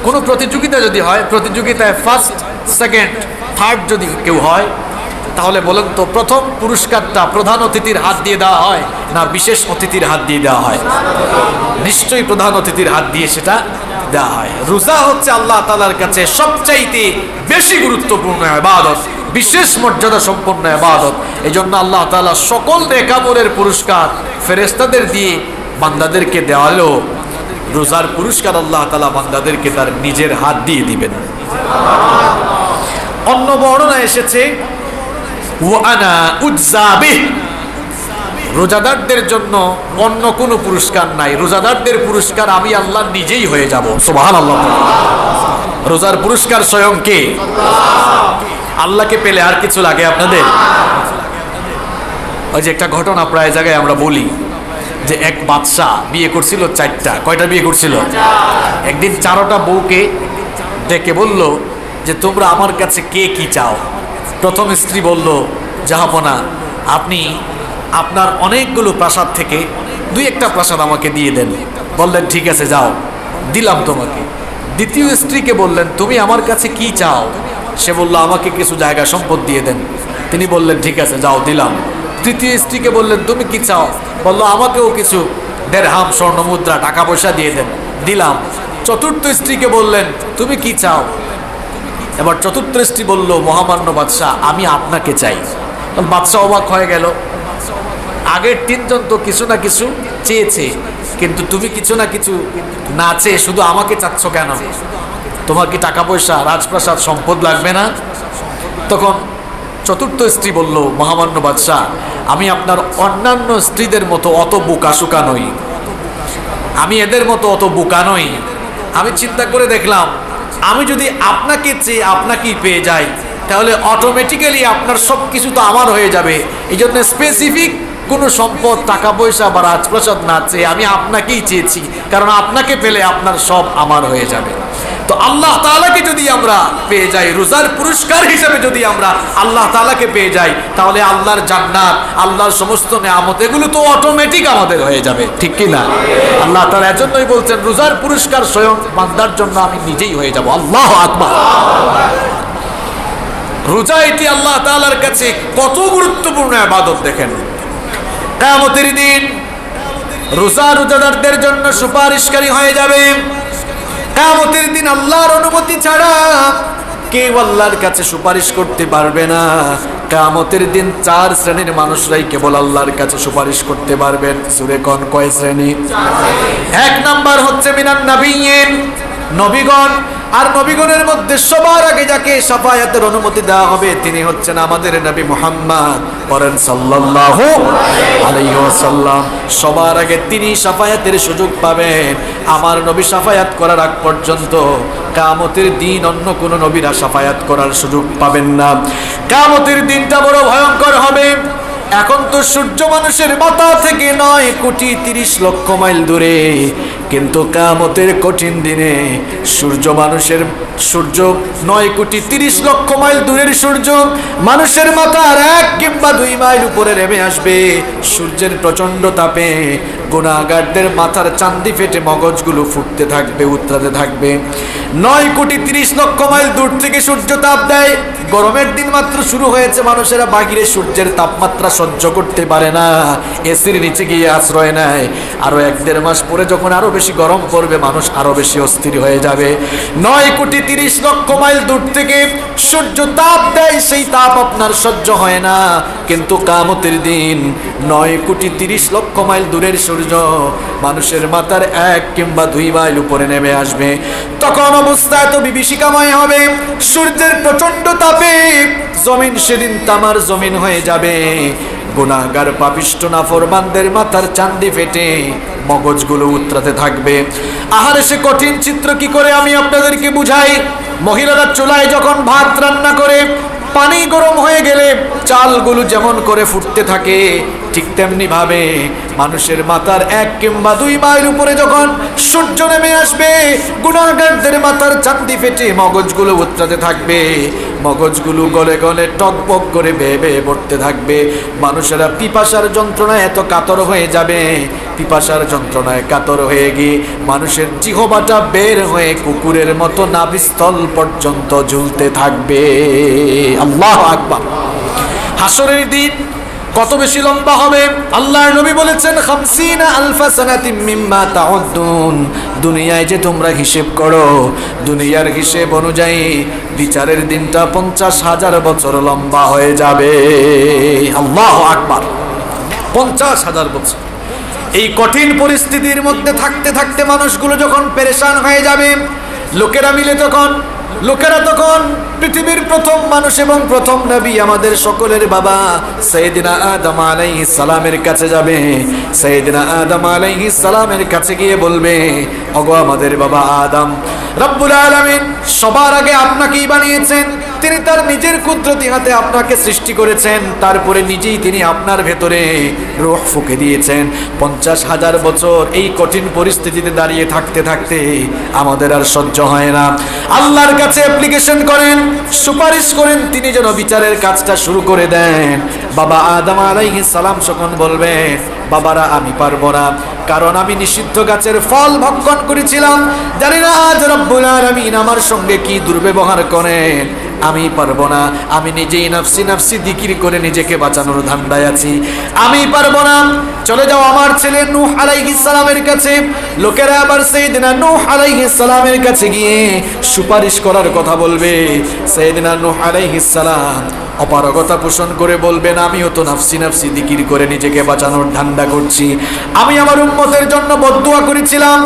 কোনো প্রতিযোগিতা যদি হয়, প্রতিযোগিতায় ফার্স্ট সেকেন্ড থার্ড যদি কেউ হয়, তাহলে বলেন তো প্রথম পুরস্কারটা প্রধান অতিথির হাত দিয়ে দেওয়া হয় না বিশেষ অতিথির হাত দিয়ে দেওয়া হয়? নিশ্চয়ই প্রধান অতিথির হাত দিয়ে সেটা দেওয়া হয়। রোজা হচ্ছে আল্লাহ তাআলার কাছে সবচাইতে বেশি গুরুত্বপূর্ণ ইবাদত, বিশেষ মর্যাদা সম্পন্ন ইবাদত। এই জন্য আল্লাহ তাআলা সকল নেক আমলের পুরস্কার ফেরেশতাদের দিয়ে বান্দাদেরকে দেওয়ালেও রোজার পুরস্কার আল্লাহ তাআলা বান্দাদেরকে তার নিজের হাত দিয়ে দিবেন। অন্য বর্ণনা এসেছে, ওয়া আনা উজ্জা বিহ, রোজাদারদের জন্য অন্য কোনো পুরস্কার নাই, রোজাদারদের পুরস্কার আমি আল্লাহ নিজেই হয়ে যাব। সুবহানাল্লাহ। রোজার পুরস্কার স্বয়ং কে? আল্লাহকে পেলে আর কিছু লাগে আপনাদের? ওই যে একটা ঘটনা প্রায় জায়গায় আমরা বলি যে এক বাদশা বিয়ে করছিল চারটা। কয়টা বিয়ে করছিল? একদিন চারোটা বউকে ডেকে বলল যে তোমরা আমার কাছে কে কি চাও? প্রথম স্ত্রী বলল, জাহাপনা আপনি আপনার অনেকগুলো প্রাসাদ থেকে দুই একটা প্রাসাদ আমাকে দিয়ে দেন। বললেন ঠিক আছে যাও, দিলাম তোমাকে। দ্বিতীয় স্ত্রীকে বললেন, তুমি আমার কাছে কি চাও? সে বলল, আমাকে কিছু জায়গা সম্পদ দিয়ে দেন। তিনি বললেন ঠিক আছে যাও, দিলাম। তৃতীয় স্ত্রীকে বললেন, তুমি কি চাও? বলল, আমাকেও কিছু দেড়হাম স্বর্ণ মুদ্রা টাকা পয়সা দিয়ে দেন। দিলাম। চতুর্থ স্ত্রীকে বললেন, তুমি কি চাও? এবার চতুর্থ স্ত্রী বলল, মহামান্য বাদশাহ আমি আপনাকে চাই। বাদশাহ অবাক হয়ে গেল, আগের তিনজন তো কিছু না কিছু চেয়েছে, কিন্তু তুমি কিছু না কিছু না চেয়ে শুধু আমাকে চাচ্ছ কেন? তোমার কি টাকা পয়সা রাজপ্রাসাদ সম্পদ লাগবে না? তখন চতুর্থ স্ত্রী বলল, মহামান্য বাদশাহ আমি আপনার অন্যান্য স্ত্রীদের মতো অত বোকাশোকা নই, আমি এদের মতো অত বোকা নই। আমি চিন্তা করে দেখলাম, আমি যদি আপনাকে চেয়ে আপনাকেই পেয়ে যাই তাহলে অটোমেটিক্যালি আপনার সব কিছু তো আমার হয়ে যাবে। এই জন্য স্পেসিফিক কোনো সম্পদ টাকা পয়সা বা রাজপ্রাসাদ না চেয়ে আমি আপনাকেই চেয়েছি, কারণ আপনাকে পেলে আপনার সব আমার হয়ে যাবে। তো আল্লাহ তাআলাকে যদি আমরা পেয়ে যাই, রোজার পুরস্কার হিসেবে যদি আমরা আল্লাহ তাআলাকে পেয়ে যাই, তাহলে আল্লাহর জান্নাত, আল্লাহর সমস্ত নেয়ামত এগুলো তো অটোমেটিক আমাদের হয়ে যাবে, ঠিক কি না? আল্লাহ তাআলা এজন্যই বলছেন, রোজার পুরস্কার স্বয়ং বান্দার জন্য আমি নিজেই হয়ে যাব। আল্লাহু আকবার। রোজা এটি আল্লাহ তাআলার কাছে কত গুরুত্বপূর্ণ ইবাদত দেখেন। কিয়ামতের দিন রোজা রোজাদারদের জন্য সুপারিশকারী হয়ে যাবে। কিয়ামতের দিন আল্লাহর অনুমতি ছাড়া কেউ আল্লাহর কাছে সুপারিশ করতে পারবে না। কিয়ামতের দিন চার শ্রেণীর মানুষরাই কেবল আল্লাহর কাছে সুপারিশ করতে পারবেন। সূরা কোন কয় শ্রেণী? এক নাম্বার হচ্ছে মিনান নাবিয়্যিন, নবীগণ। আর নবীগণের মধ্যে সবার আগে যাকে শাফায়াতের অনুমতি দেওয়া হবে তিনি হচ্ছেন আমাদের নবী মুহাম্মদ, পড়েন সাল্লাল্লাহু আলাইহি ওয়াসাল্লাম। সবার আগে তিনি শাফায়াতের সুযোগ পাবেন। আমার নবী শাফায়াত করার আগ পর্যন্ত কিয়ামতের দিন অন্য কোন নবীরা শাফায়াত করার সুযোগ পাবেন না। কিয়ামতের দিনটা বড় ভয়ঙ্কর হবে। এখন তো সূর্য মানুষের মাথা থেকে 9 কোটি 30 লক্ষ মাইল দূরে, কিন্তু কিয়ামতের কঠিন দিনে সূর্য 9,30,00,000 মাইল দূরের সূর্য মানুষের মাথার 1 কিংবা 2 মাইল উপরে নেমে আসবে। সূর্যের প্রচন্ড তাপে গুনাহগারদের মাথার চান্দি ফেটে মগজগুলো ফুটতে থাকবে, উতরাতে থাকবে। 9,30,00,000 মাইল দূর থেকে সূর্য তাপ দেয়। গরমের দিন মাত্র শুরু হয়েছে, মানুষেরা বাহিরে সূর্যের তাপমাত্রা সহ্য করতে পারে না, এসির নিচে গিয়ে আশ্রয় নেয়। আরো 1-1.5 মাস পরে যখন আরো বেশি গরম পড়বে, মানুষ আরো বেশি অস্থির হয়ে যাবে। 9,30,00,000 মাইল দূর থেকে সূর্য তাপ দেয়, সেই তাপ আপনার সহ্য হয় না। কিন্তু কিয়ামতের দিন 9,30,00,000 মাইল দূরের সূর্য মানুষের মাথার 1 কিংবা 2 মাইল উপরে নেমে আসবে। তখন অবস্থা এত বিভীষিকাময় হবে, সূর্যের প্রচন্ড তাপে জমিন সেদিন তামার জমিন হয়ে যাবে। গুনাহগার পাপিষ্ঠ নাফরমানদের মাথার চান্দি ফেটে মগজগুলো উতরাতে থাকবে। আহারে সে কঠিন চিত্র কি করে আমি আপনাদেরকে বুঝাই। মহিলারা চুলায় যখন ভাত রান্না করে, পানি গরম হয়ে গেলে চালগুলো যেমন করে ফুটতে থাকে, ঠিক তেমনি ভাবে মানুষের মাথার 1 কিংবা 2 মাইল উপরে যখন সূর্য নেমে আসবে, গুনাহগারদের মাথার চান্দি ফেটে মগজগুলো উতরাতে থাকবে। মগজগুলো গলে গলে টকবক করে বেয়ে বেয়ে পড়তে থাকবে। মানুষেরা পিপাসার যন্ত্রণায় এত কাতর হয়ে যাবে, পিপাসার যন্ত্রণায় কাতর হয়ে গিয়ে মানুষের জিহবাটা বের হয়ে কুকুরের মতো নাভিস্থল পর্যন্ত ঝুলতে থাকবে। আল্লাহু আকবার। হাসরের দিন কত বেশি লম্বা হবে, আল্লাহর নবী বলেছেন 50 আলফা সানাতিম মিম্মা তাউদ্দুন। দুনিয়ায় যে তোমরা হিসেব করো, দুনিয়ার হিসেব অনুযায়ী বিচারের দিনটা 50,000 বছর লম্বা হয়ে যাবে। আল্লাহু আকবার। 50,000 বছর। এই কঠিন পরিস্থিতির মধ্যে থাকতে থাকতে মানুষগুলো যখন পেরেশান হয়ে যাবে, লোকেরা তখন পৃথিবীর প্রথম মানুষ এবং প্রথম নবী আমাদের সকলের বাবা সাইয়েদিনা আদম আলাইহিস সালামের কাছে যাবে। সাইয়েদিনা আদম আলাইহিস সালামের কাছে গিয়ে বলবে, ওগো আমাদের বাবা আদম, রব্বুল আলামিন সবার আগে আপনাকেই বানিয়েছেন, তিনি তার নিজের কুদরতি হাতে আপনাকে সৃষ্টি করেছেন, তারপরে নিজেই তিনি আপনার ভেতরে রূহ ফুঁকে দিয়েছেন। 50,000 বছর এই কঠিন পরিস্থিতিতে দাঁড়িয়ে থাকতে থাকতে আমাদের আর সহ্য হয় না। আল্লাহর কাছে অ্যাপ্লিকেশন করেন, সুপারিশ করেন, তিনি যেন বিচারের কাজটা শুরু করে দেন। বাবা আদম আলাইহিস সালাম যখন বলবেন, বাবারা আমি পারবো না, কারণ আমি নিষিদ্ধ গাছের ফল ভক্ষণ করেছিলাম, জানি না আজ রব্বুল আলামিন আমার সঙ্গে কি দুর্ব্যবহার করেন, আমি পারবো না, আমি নিজেই নাফসি নাফসি জিকির করে নিজেকে বাঁচানোর ধান্দায় আছি, আমি পারবো না। চলে যাও আমার ছেলে নূহ আলাইহিস সালামের কাছে। লোকেরা আবার সাইয়েদিনা নূহ আলাইহিস সালামের কাছে গিয়ে সুপারিশ করার কথা বলবে। সাইয়েদিনা নূহ আলাইহিস সালাম অপারগতা পোষণ করে বলবেন, আমিও তো নাফসি নাফসি জিকির করে নিজেকে বাঁচানোর ধান্দা করছি, আমি আমার উম্মতের জন্য বদদুয়া করেছিলাম,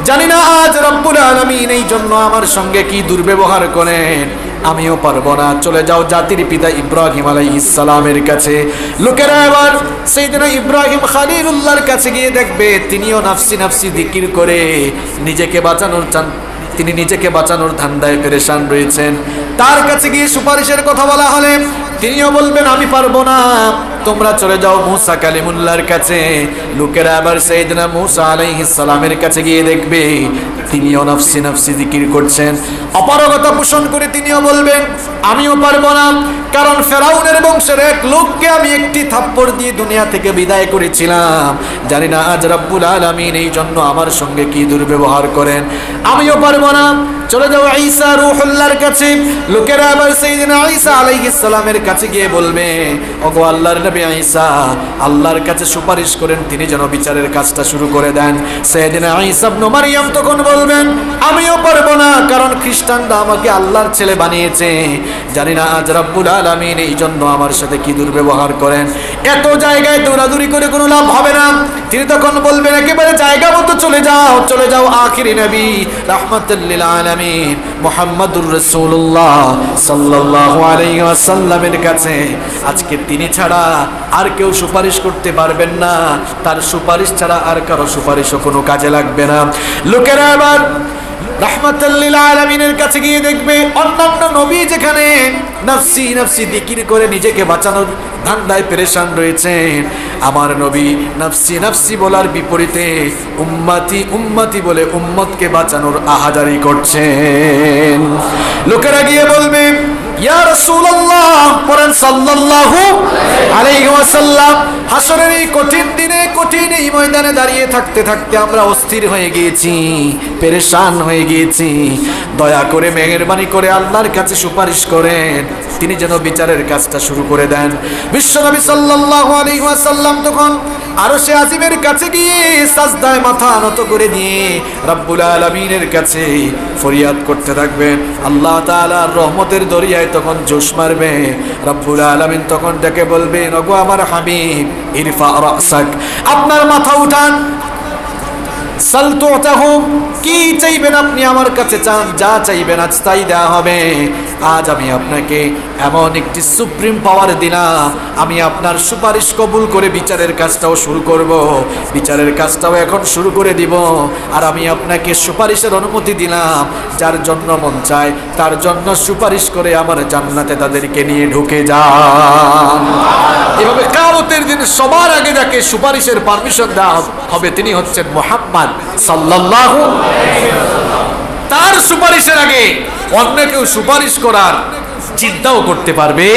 জানি না আজ রব্বুল আলামিন এই জন্য আমার সঙ্গে কি দুর্ব্যবহার করেন, আমিও পারবো না। চলে যাও জাতির পিতা ইব্রাহিম আলাইহিস সালামের কাছে। লোকেরা এবার সাইয়েদিনা ইব্রাহিম খলিলুল্লাহর কাছে গিয়ে দেখবে তিনিও নাফসি নাফসি জিকির করে নিজেকে বাঁচানোর ধান্দায় পেরেশান রয়েছেন। তার কাছে গিয়ে সুপারিশের কথা বলা হলে তিনিও বলবেন, আমি পারবো না, তোমরা চলে যাও মূসা কালিমুল্লাহর কাছে। লোকেরা আবার সাইয়েদিনা মূসা আলাইহিস সালামের কাছে গিয়ে দেখবে তিনিও নাফসি নাফসি জিকির করছেন, অপারগতা পোষণ করে তিনিও বলবেন, আমিও পারবো না, কারণ ফেরাউনের বংশের এক লোককে আমি একটি থাপ্পড় দিয়ে দুনিয়া থেকে বিদায় করেছিলাম, জানি না আজ রব্বুল আলামিন এই জন্য আমার সঙ্গে কি দুর্ব্যবহার করেন, আমিও পারবো না। চলে যাও ঈসা রূহুল্লাহর কাছে। লোকেরা আবার সাইয়েদিনা ঈসা আলাইহিস সালামের কাছে গিয়ে বলবে, ওগো আল্লাহর নবী ঈসা, আল্লাহর কাছে সুপারিশ করেন তিনি যেন বিচারের কাজটা শুরু করে দেন। সাইয়েদিনা ঈসা ইবনে মারইয়াম তখন বলবেন, আমিও পারবো না, কারণ খ্রিস্টানরা আমাকে আল্লাহর ছেলে বানিয়েছে, জানি না আজ রব্বুল আলামিন এই জন্য আমার সাথে কি দুর্ব্যবহার করেন। এত জায়গায় দৌড়াদৌড়ি করে কোনো লাভ হবে না। তিনি তখন বলবেন, একেবারে জায়গা মতো চলে যাও আখিরি নবী রাহমাতুল লিল আলামিন মুহাম্মাদুর রাসূলুল্লাহ সাল্লাল্লাহু আলাইহি ওয়াসাল্লামের কাছে। আজকে তিনি ছাড়া আর কেউ সুপারিশ করতে পারবেন না, তার সুপারিশ ছাড়া আর কারো সুপারিশও কোনো কাজে লাগবে না। লোকেরা এবার রাহমাতাল লিল আলামিনের কাছে গিয়ে দেখবে অন্যান্য নবী যেখানে নফসি নফসি জিকির করে নিজেকে বাঁচানোর ধান্দায় পেরেশান রয়েছেন, আমার নবী নফসি নফসি বলার বিপরীতে উম্মতি উম্মতি বলে উম্মতকে বাঁচানোর আহাজারি করছেন। লোকেরা গিয়ে বলবে ইয়া রাসূলুল্লাহ, পড়েন সাল্লাল্লাহু আলাইহি ওয়াসাল্লাম, হাসরের এই কঠিন দিনে কঠিন এই ময়দানে দাঁড়িয়ে থাকতে থাকতে আমরা অস্থির হয়ে গিয়েছি, পেরেশান হয়ে গিয়েছি, দয়া করে মেহেরবানি করে আল্লাহর কাছে সুপারিশ করেন, তিনি যেন বিচারের কাজটা শুরু করে দেন। বিশ্বনবী সাল্লাল্লাহু আলাইহি ওয়াসাল্লাম তখন আরশে আজিমের কাছে গিয়ে সাজদায় মাথা নত করে দিয়ে রব্বুল আলামিনের কাছে ফরিয়াদ করতে থাকবেন। আল্লাহ তাআলার রহমতের দরিয়ায় তখন জোশ মারবে। রব্বুল আলামিন তখন ডেকে বলবেন, ওগো আমার হাবিব, ইরফা রাসাক, আপনার মাথা উঠান। সাল তুতাহুম, কি চাইবেন আপনি আমার কাছে চান, যা চাইবেন আজ তাই দেওয়া হবে। আজ আমি আপনাকে এমন একটি সুপ্রিম পাওয়ার দিলাম, আমি আপনার সুপারিশ কবুল করে বিচারের কাজটাও শুরু করব, বিচারের কাজটাও এখন শুরু করে দিব। আর আমি আপনাকে সুপারিশের অনুমতি দিলাম, যার জন্য মন চায় তার জন্য সুপারিশ করে আমার জান্নাতে তাদেরকে নিয়ে ঢুকে যান। এভাবে কিয়ামতের দিন সবার আগে যাকে সুপারিশের পারমিশন দেওয়া হবে তিনি হচ্ছেন মুহাম্মদ সাল্লাল্লাহু আলাইহি ওয়াসাল্লাম। তার সুপারিশের আগে অন্য কেউ সুপারিশ করার চিন্তাও করতে পারবে।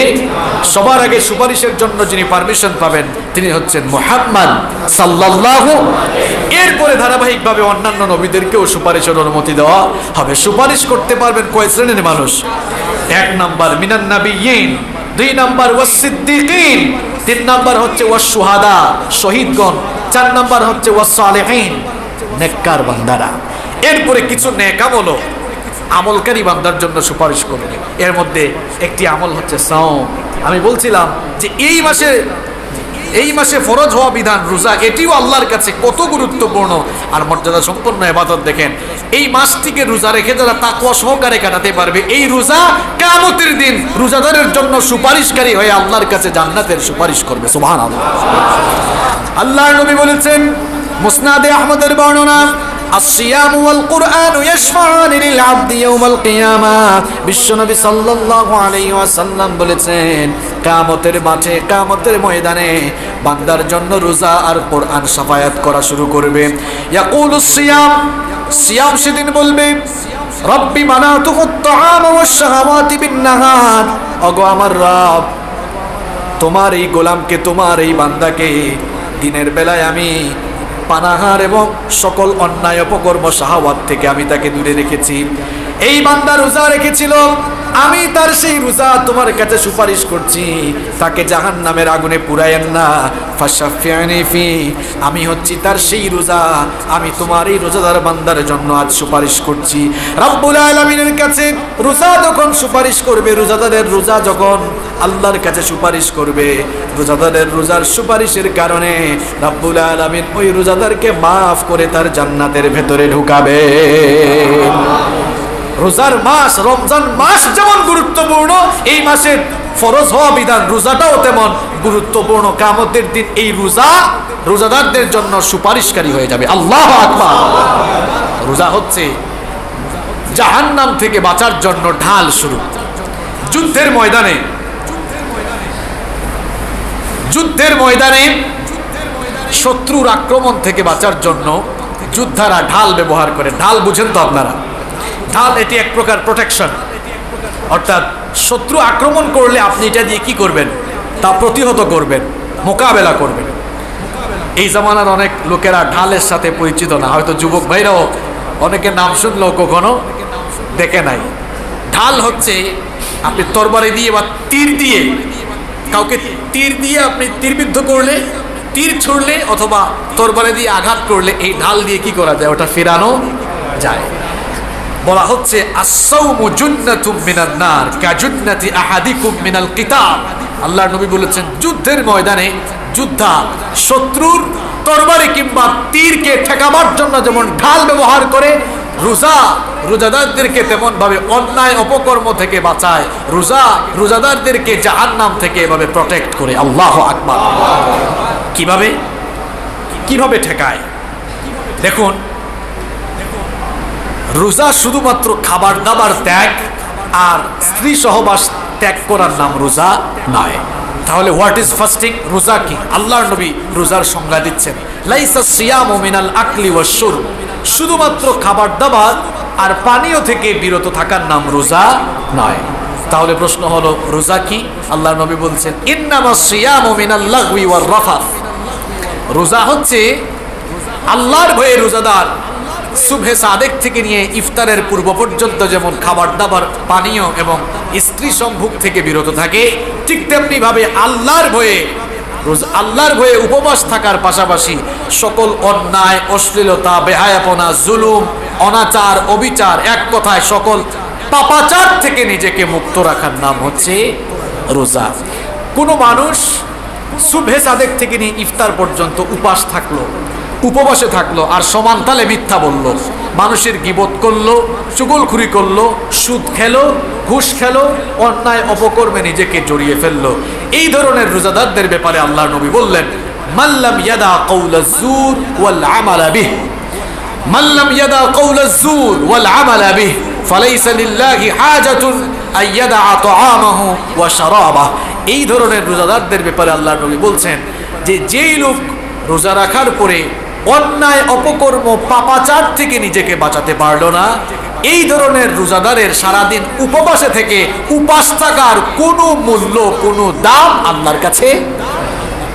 সবার আগে সুপারিশের জন্য যিনি পারমিশন পাবেন তিনি হচ্ছেন মুহাম্মদ সাল্লাল্লাহু আলাইহি। এরপরে ধারাবাহিকভাবে অন্যান্য নবীদেরকেও সুপারিশের অনুমতি দেওয়া হবে। সুপারিশ করতে পারবেন কয় শ্রেণীর মানুষ? 1 নাম্বার মিনান নাবিয়্যিন, 2 নাম্বার ওয়াস সিদ্দিকিন, 3 নাম্বার হচ্ছে ওয়াস শুহাদা, শহীদগণ, 4 নাম্বার হচ্ছে ওয়াস সালিহিন, নেককার বান্দারা। এরপরে কিছু নেক আমল, আমলকারী বান্দার জন্য সুপারিশ করবে। এর মধ্যে একটি আমল হচ্ছে সাওম। আমি বলছিলাম যে এই মাসে ফরজ হওয়া বিধান রোজা, এটিও আল্লাহর কাছে কত গুরুত্বপূর্ণ আর মর্যাদা সম্পন্ন ইবাদত। দেখেন এই মাসটিকে রোজা রেখে যারা তাকওয়া সহকারে কাটাতে পারবে, এই রোজা কিয়ামতের দিন রোজাদারের জন্য সুপারিশকারী হয়ে আল্লাহর কাছে জান্নাতের সুপারিশ করবে। সুবহানাল্লাহ। আল্লাহর নবী বলেছেন, মুসনাদে আহমদের বর্ণনা, الصيام والقرآن يشفعان للعبد يوم القيامة। বিশ্বনবী সাল্লাল্লাহু আলাইহি ওয়াসাল্লাম বলেছেন, কিয়ামতের মাঠে, কিয়ামতের ময়দানে বান্দার জন্য রোজা আর কোরআন শাফায়াত করা শুরু করবে। ইয়াকুলুস সিয়াম, সিয়াম সেদিন বলবে, রব্বি মানাতুহুত তাআম ওয়াশ শাহাওয়াতি বিন নাহার, ওগো আমার রব, তোমার এই গোলামকে, তোমার এই বান্দাকে দিনের বেলায় আমি পানাহার এবং সকল অন্যায় অপকর্ম শাহাওয়াত থেকে আমি তাকে দূরে রেখেছি। এই বান্দা রোজা রেখেছিল, আমি তার সেই রোজা তোমার কাছে সুপারিশ করছি, তাকে জাহান্নামের আগুনে পুরায়েন না। ফাশাফিয়ানি ফি, আমি হচ্ছি তার সেই রোজা, আমি তোমার এই রোজাদার বান্দার জন্য আজ সুপারিশ করছি। রব্বুল আলামিনের কাছে রোজা যখন সুপারিশ করবে, রোজাদারের রোজা যখন আল্লাহর কাছে সুপারিশ করবে, রোজাদারের রোজার সুপারিশের কারণে রব্বুল আলামিন ওই রোজাদারকে মাফ করে তার জান্নাতের ভেতরে ঢুকাবে। রোজার মাস, রমজান মাস যেমন গুরুত্বপূর্ণ, এই মাসের ফরজ হওয়া বিধান রোজাটাও তেমন গুরুত্বপূর্ণ। কিয়ামতের দিন এই রোজা রোজাদারদের জন্য সুপারিশকারী হয়ে যাবে। আল্লাহু আকবার। রোজা হচ্ছে জাহান্নাম থেকে বাঁচার জন্য ঢাল শুরু। যুদ্ধের ময়দানে শত্রুর আক্রমণ থেকে বাঁচার জন্য যোদ্ধারা ঢাল ব্যবহার করে। ঢাল বুঝেন তো আপনারা? ঢাল এটি এক প্রকার প্রোটেকশন, অর্থাৎ শত্রু আক্রমণ করলে আপনি এটা দিয়ে কি করবেন? তা প্রতিহত করবেন, মোকাবেলা করবেন। এই জামানার অনেক লোকেরা ঢালের সাথে পরিচিত না, হয়তো যুবক ভাইরাও অনেকের নাম শুনলেও কখনো দেখে নাই। ঢাল হচ্ছে আপনি তরবারি দিয়ে বা তীর দিয়ে, কাউকে তীর দিয়ে আপনি তীরবিদ্ধ করলে, তীর ছুড়লে অথবা তরবারি দিয়ে আঘাত করলে এই ঢাল দিয়ে কি করা যায়? ওটা ফেরানো যায়। বলা হচ্ছে আস-সাওমু জুন্নাতুম মিনান নার কাজুন্নাতি আহাদিকুম মিনাল কিতাল। আল্লাহর নবী বলেছেন, যুদ্ধের ময়দানে যোদ্ধা শত্রুর তরবারি কিংবা তীরকে ঠেকাবার জন্য যেমন ঢাল ব্যবহার করে, রোজাদারদেরকে তেমন ভাবে অন্যায় অপকর্ম থেকে বাঁচায়। রোজাদারদেরকে জাহান্নাম থেকে এভাবে প্রটেক্ট করে। আল্লাহু আকবার। কিভাবে ঠেকায়? দেখুন, রোজা শুধুমাত্র খাবার দাবার ত্যাগ আর স্ত্রী সহবাস ত্যাগ করার নাম রোজা নয়। তাহলে হোয়াট ইজ ফাস্টিং? রোজা কি? আল্লাহর নবী রোজার সংজ্ঞা দিচ্ছেন, লাইসা সিয়ামু মিনাল আকলি ওয়াশ শুরব, শুধুমাত্র খাবার দাবার আর পানীয় থেকে বিরত থাকার নাম রোজা নয়। তাহলে প্রশ্ন হলো রোজা কি? আল্লাহর নবী বলছেন, ইন্নামাস সিয়ামু মিনাল লাগওয়ি ওয়ার রাফাস, রোজা হচ্ছে আল্লাহর ভয়ে রোজাদার সুবহে সাদেক থেকে নিয়ে ইফতারের পূর্ব পর্যন্ত যেমন খাবার দাবার পানীয় এবং স্ত্রী সম্ভোগ থেকে বিরত থাকে, ঠিক তেমনি ভাবে আল্লাহর ভয়ে উপবাস থাকার পাশাপাশি সকল অন্যায়, অশ্লীলতা, বেহায়াপনা, জুলুম, অনাচার, অবিচার, এক কথায় সকল পাপাচার থেকে নিজেকে মুক্ত রাখার নাম হচ্ছে রোজা। কোনো মানুষ সুবহে সাদেক থেকে নিয়ে ইফতার পর্যন্ত উপবাসে থাকলো আর সমান তালে মিথ্যা বলল, মানুষের গীবত করলো, চুগলখুরি করলো, সুদ খেলো, ঘুষ খেলো, অন্যায় অপকর্মে নিজেকে জড়িয়ে ফেললো, এই ধরনের রোজাদারদের ব্যাপারে আল্লাহর নবী বললেন, মাল্লাম ইয়াদা কাউলাজ জুর ওয়াল আমালা বিহ, মাল্লাম ইয়াদা কাউলাজ জুর ওয়াল আমালা বিহ ফালাইসা লিল্লাহি হাজাতুন আইয়াদা তাআমাহু ওয়া শারাবাহ। এই ধরনের রোজাদারদের ব্যাপারে আল্লাহর নবী বলছেন যে যেই লোক রোজা রাখার পরে অন্যায়, অপকর্ম, পাপাচার থেকে নিজেকে বাঁচাতে পারলো না, এই ধরনের রোজাদারের সারাদিন উপবাসে থেকে উপাস থাকার কোনো মূল্য, কোনো দাম আল্লাহর কাছে।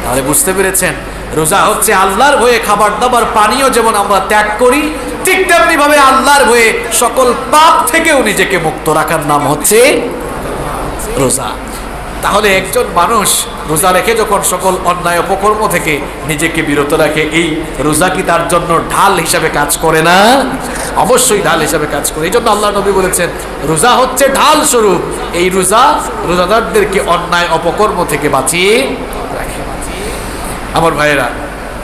তাহলে বুঝতে পেরেছেন, রোজা হচ্ছে আল্লাহর ভয়ে খাবার দাবার পানীয় যেমন আমরা ত্যাগ করি, ঠিক তেমনি ভাবে আল্লাহর ভয়ে সকল পাপ থেকেও নিজেকে মুক্ত রাখার নাম হচ্ছে রোজা। তাহলে একজন মানুষ রোজা রেখে যখন সকল অন্যায় অপকর্ম থেকে নিজেকে বিরত রাখে, এই রোজা কি তার জন্য ঢাল হিসাবে কাজ করে না? অবশ্যই ঢাল হিসাবে কাজ করে। এই জন্য আল্লাহ নবী বলেছেন রোজা হচ্ছে ঢাল স্বরূপ। এই রোজা রোজাদারদেরকে অন্যায় অপকর্ম থেকে বাঁচিয়ে রাখে। আমার ভাইয়েরা,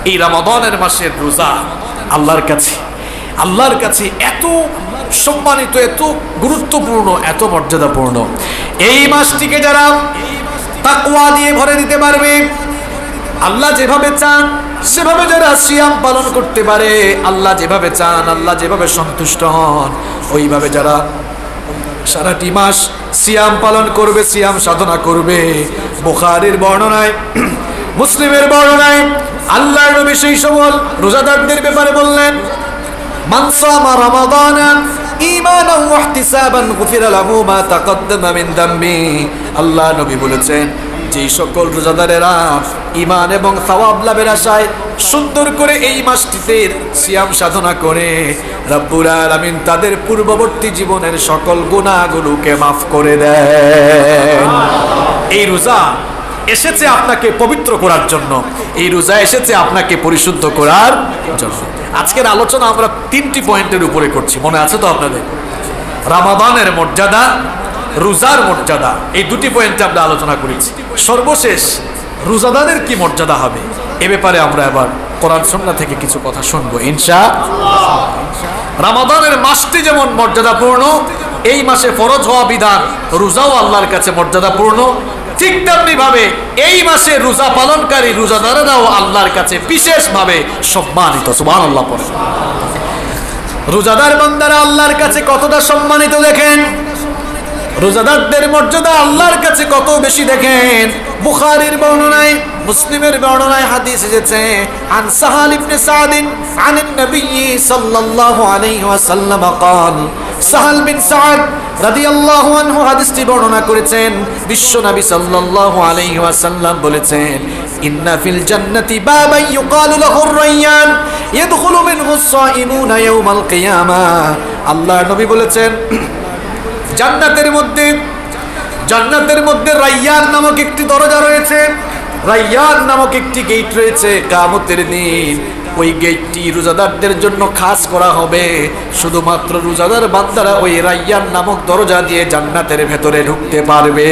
এই রমাদানের মাসের রোজা আল্লাহর কাছে এত সম্মানিত, এত গুরুত্বপূর্ণ, এত মর্যাদাপূর্ণ। এই মাসটিকে যারা তাকওয়া দিয়ে ভরে দিতে পারবে, আল্লাহ যেভাবে চান সেভাবে যারা সিয়াম পালন করতে পারে, আল্লাহ যেভাবে চান, আল্লাহ যেভাবে সন্তুষ্ট হন, ওইভাবে যারা সারাটি মাস সিয়াম পালন করবে, সিয়াম সাধনা করবে, বুখারীর বর্ণনায়, মুসলিমের বর্ণনায় আল্লাহর নবী সেই সকল রোজাদারদের ব্যাপারে বললেন, মান সামা রমাদানা ঈমানান ওয়া ইহতিসাবান গুফিরা লাহু মা তাকদ্দামা মিন যামবি। আল্লাহ নবী বলেছেন, যেই সকল রোজাদারেরা ঈমান এবং সওয়াব লাভের আশায় সুন্দর করে এই মাসটিতে সিয়াম সাধনা করে, রব্বুল আলামিন তাদের পূর্ববর্তী জীবনের সকল গুনাহগুলোকে মাফ করে দেন। এই রোজা এসেছে আপনাকে পবিত্র করার জন্য, এই রোজা এসেছে আপনাকে পরিশুদ্ধ করার জন্য। আজকের আলোচনা আমরা 3টি পয়েন্টের উপরে করছি, মনে আছে তো আপনাদের? রমাদানের মর্যাদা, রোজার মর্যাদা, এই 2টি পয়েন্টে আমরা আলোচনা করেছি। সর্বশেষ রোজাদারের কি মর্যাদা হবে, এ ব্যাপারে আমরা এবার কোরআন সুন্নাহ থেকে কিছু কথা শুনবো ইনশাআল্লাহ। রমাদানের মাসটি যেমন মর্যাদাপূর্ণ, এই মাসে ফরজ হওয়া বিধান রোজাও আল্লাহর কাছে মর্যাদাপূর্ণ, ঠিক তেমনি ভাবে এই মাসে রোজা পালনকারী রোজাদারেরাও আল্লাহর কাছে বিশেষভাবে সম্মানিত। সুবহানাল্লাহ পড়েন। রোজাদার বান্দারা আল্লাহর কাছে কতটা সম্মানিত দেখেন, রোজাদারদের মর্যাদা আল্লাহর কাছে কত বেশি দেখেন। বুখারীর বর্ণনায়, মুসলিমের বর্ণনায় হাদিস এসেছে, আন সাহাল ইবনে সাদ আনিন নবী সাল্লাল্লাহু আলাইহি ওয়াসাল্লাম قال, সাহাল বিন সাদ রাদিয়াল্লাহু আনহু হাদিসটি বর্ণনা করেছেন, বিশ্ব নবী সাল্লাল্লাহু আলাইহি ওয়াসাল্লাম বলেছেন, ইন্না ফিল জান্নাতি বাবান ইউকালু লাহু রায়্যান ইয়াদখুলু মিনহু আস-সাইমুনা ইয়াওমাল কিয়ামাহ। আল্লাহর নবী বলেছেন, জান্নাতের মধ্যে রায়্যান নামক একটি দরজা রয়েছে, রায়্যান নামক একটি গেট রয়েছে। কিয়ামতের দিন ওই গেটটি রোজাদারদের জন্য খাস করা হবে। শুধুমাত্র রোজাদার বান্দারা ওই রায়্যান নামক দরজা দিয়ে জান্নাতের ভেতরে ঢুকতে পারবে।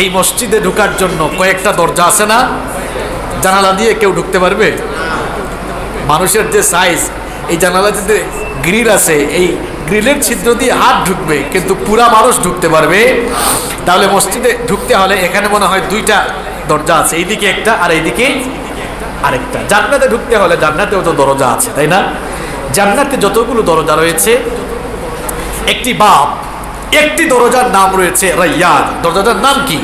এই মসজিদে ঢোকার জন্য কয়েকটা দরজা আছে না? জানালা দিয়ে কেউ ঢুকতে পারবে? মানুষের যে সাইজ, এই জানালাতে গ্রিল আছে, এই গ্রিলের ছিদ্র দিয়ে হাত ঢুকবে, কিন্তু পুরা মানুষ ঢুকতে পারবে। তাহলে মসজিদে ঢুকতে হলে এখানে মনে হয় 2টা দরজা আছে, এইদিকে একটা আর এইদিকে আরেকটা। জান্নাতে ঢুকতে হলে জান্নাতেও তো দরজা আছে, তাই না? জান্নাতে যতগুলো দরজা রয়েছে, একটি বাব, একটি দরজার নাম রয়েছে রাইয়ান। দরজাটার নাম কি?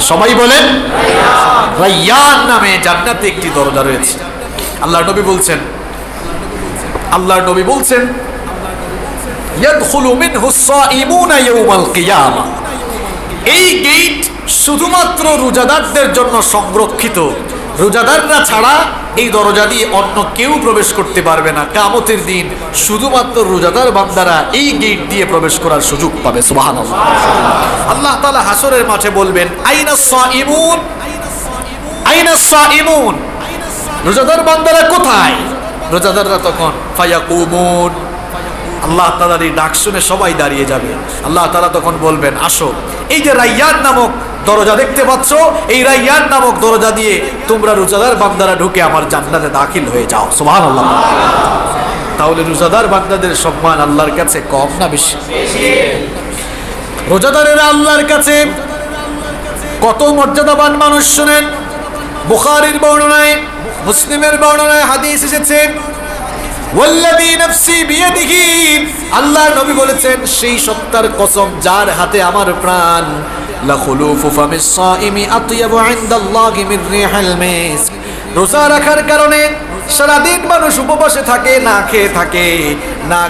সবাই বলেন রাইয়ান নামে জান্নাতে একটি দরজা রয়েছে। আল্লাহর নবী বলছেন ইয়াদখুলু মিনহু সাইমুনা ইয়াওমাল কিয়ামা। এই গেট শুধুমাত্র রোজাদারদের জন্য সংরক্ষিত। রোজাদাররা ছাড়া এই দরজা দিয়ে অন্য কেউ প্রবেশ করতে পারবে না। কিয়ামতের দিন শুধুমাত্র রোজাদার বান্দারা এই গেট দিয়ে প্রবেশ করার সুযোগ পাবে। সুবহানাল্লাহ। আল্লাহ তাআলা হাসরের মাঠে বলবেন আইনাস সাইমুন, আইনাস সাইমুন, রোজাদার বান্দারা কোথায়? রোজাদাররা তখন ফায়াকুমুন, আল্লাহ তাআলার এই ডাক শুনে সবাই দাঁড়িয়ে যাবে। আল্লাহ তাআলা তখন বলবেন আসো, এই যে রাইয়ান নামক দরজা দেখতে পাচ্ছ, এই রাইয়ান নামক দরজা দিয়ে তোমরা রোজাদার বান্দারা ঢুকে আমার জান্নাতে দাখিল হয়ে যাও। সুবহানাল্লাহ। তাহলে রোজাদার বান্দাদের সম্মান আল্লাহর কাছে কম না বেশি? রোজাদারেরা আল্লাহর কাছে কত মর্যাদাবান মানুষ শুনেন। বুখারীর বর্ণনায়, মুসলিমের বর্ণনায় হাদিস এসেছে ওয়াল্লাযী নাফসি বিয়াদিহি, আল্লাহর নবী বলেছেন সেই সত্তার কসম যার হাতে আমার প্রাণ, লা খুলুফু ফামিস সাইমি আতয়াবু ইনদাল্লাহি মির রিহিল মিস্ক। রোজা রাখার কারণে সারাদিন মানুষ উপবাসে থাকে, না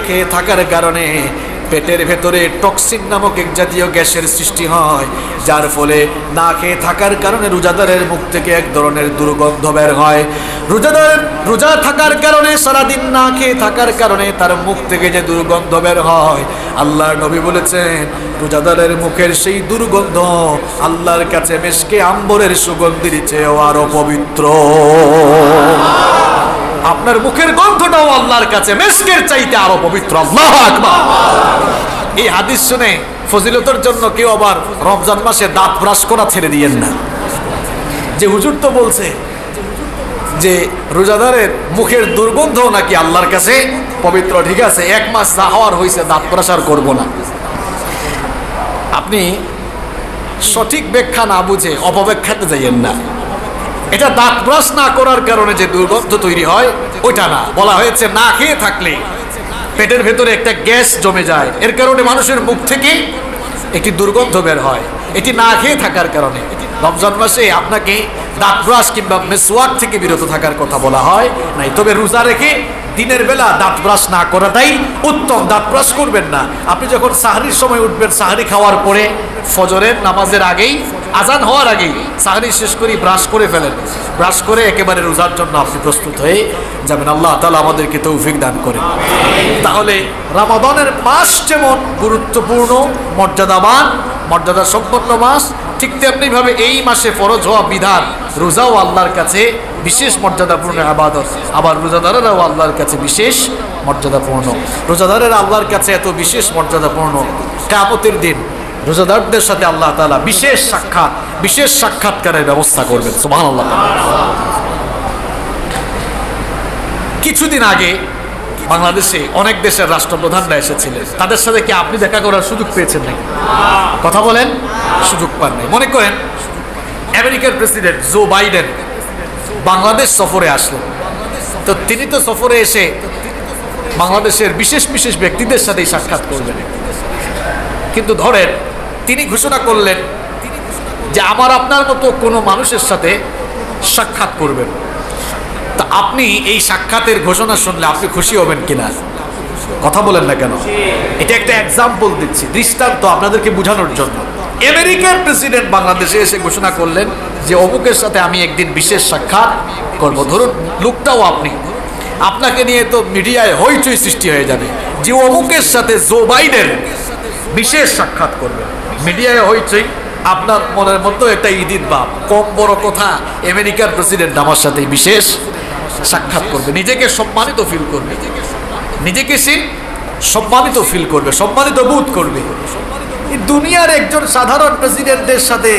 খেয়ে থাকার কারণে পেটের ভেতরে টক্সিন নামক এক জাতীয় গ্যাসের সৃষ্টি হয়, যার ফলে না খেয়ে থাকার কারণে রোজাদারের মুখ থেকে এক ধরনের দুর্গন্ধ বের হয়। রোজা থাকার কারণে, সারাদিন না খেয়ে থাকার কারণে তার মুখ থেকে যে দুর্গন্ধ বের হয়, আল্লাহর নবী বলেছেন রোজাদারের মুখের সেই দুর্গন্ধ আল্লাহর কাছে মিশকে আম্বরের সুগন্ধির চেয়েও আরো পবিত্র। আপনার মুখের গন্ধটাও আল্লাহর কাছে মিশকের চাইতে আরো পবিত্র। আল্লাহু আকবার। এই হাদিস শুনে ফজিলতের জন্য কেউ আবার রমজান মাসে দাঁত ব্রাশ করা ছেড়ে দিয়েন না, যে হুজুর তো বলছে যে রোজাদারের মুখের দুর্গন্ধ নাকি আল্লাহর কাছে পবিত্র। ঠিক আছে, এক মাস যা হওয়ার হয়েছে দাঁত ব্রাশ আর করবো না। আপনি সঠিক ব্যাখ্যা না বুঝে অপব্যাখ্যাতে যাইয়েন না। এটা দাঁত ব্রাশ না করার কারণে যে দুর্গন্ধ তৈরি হয় ওইটা না, বলা হয়েছে না খেয়ে থাকলে পেটের ভেতরে একটা গ্যাস জমে যায়, এর কারণে মানুষের মুখ থেকে একটি দুর্গন্ধ বের হয়, এটি না খেয়ে থাকার কারণে। রমজান মাসে আপনাকে দাঁত ব্রাশ কিংবা মেসওয়াক থেকে বিরত থাকার কথা বলা হয় নাই, তবে রোজা রেখে দিনের বেলা দাঁত ব্রাশ না করাটাই উত্তম। দাঁত ব্রাশ করবেন না। আপনি যখন সাহরির সময় উঠবেন, সাহরি খাওয়ার পরে ফজরের নামাজের আগেই, আজান হওয়ার আগেই সাহরি শেষ করে ব্রাশ করে ফেলেন। ব্রাশ করে একেবারে রোজার জন্য আপনি প্রস্তুত হয়ে যাবেন। আল্লাহ তাআলা আমাদেরকে তৌফিক দান করেন। তাহলে রমাদানের মাস যেমন গুরুত্বপূর্ণ, মর্যাদা সম্পন্ন মাস, ঠিক তেমনিভাবে এই মাসে ফরজ হওয়া বিধান রোজাও আল্লাহর কাছে বিশেষ মর্যাদাপূর্ণ ইবাদত। আবার রোজাদারেরাও আল্লাহর কাছে বিশেষ মর্যাদাপূর্ণ। রোজাদারেরা আল্লাহর কাছে এত বিশেষ মর্যাদাপূর্ণ, কিয়ামতের দিন রোজাদারদের সাথে আল্লাহ তাআলা বিশেষ সাক্ষাৎকারের ব্যবস্থা করবেন। সুবহানাল্লাহ। কিছুদিন আগে বাংলাদেশে অনেক দেশের রাষ্ট্রপ্রধানরা এসেছিলেন। তাদের সাথে কি আপনি দেখা করার সুযোগ পেয়েছেন নাকি? কথা বলেন, সুযোগ পান নাই। মনে করেন আমেরিকার প্রেসিডেন্ট জো বাইডেন বাংলাদেশ সফরে আসলেন, তো তিনি তো সফরে এসে বাংলাদেশের বিশেষ ব্যক্তিদের সাথেই সাক্ষাৎ করবেন। কিন্তু ধরেন তিনি ঘোষণা করলেন যে আমার আপনার মতো কোনো মানুষের সাথে সাক্ষাৎ করবেন, তা আপনি এই সাক্ষাতের ঘোষণা শুনলে আপনি খুশি হবেন কিনা? কথা বলেন না কেন? এটা একটা এক্সাম্পল দিচ্ছি, দৃষ্টান্ত আপনাদেরকে বোঝানোর জন্য। আমেরিকার প্রেসিডেন্ট বাংলাদেশে এসে ঘোষণা করলেন যে অমুকের সাথে আমি একদিন বিশেষ সাক্ষাৎ করব। ধরুন লোকটাও আপনাকে নিয়ে তো মিডিয়ায় হইচই সৃষ্টি হয়ে যাবে যে অমুকের সাথে জো বাইডেন বিশেষ সাক্ষাৎ করবে, মিডিয়ায় হইচই। আপনার মনের মধ্যে একটা ঈদিন ভাব, কম বড় কথা, আমেরিকার প্রেসিডেন্ট আমার সাথে বিশেষ সাক্ষাৎ করবে, নিজেকে সম্মানিত ফিল করবে, সম্মানিত বোধ করবে। দুনিয়ার একজন সাধারণ প্রেসিডেন্টের সাথে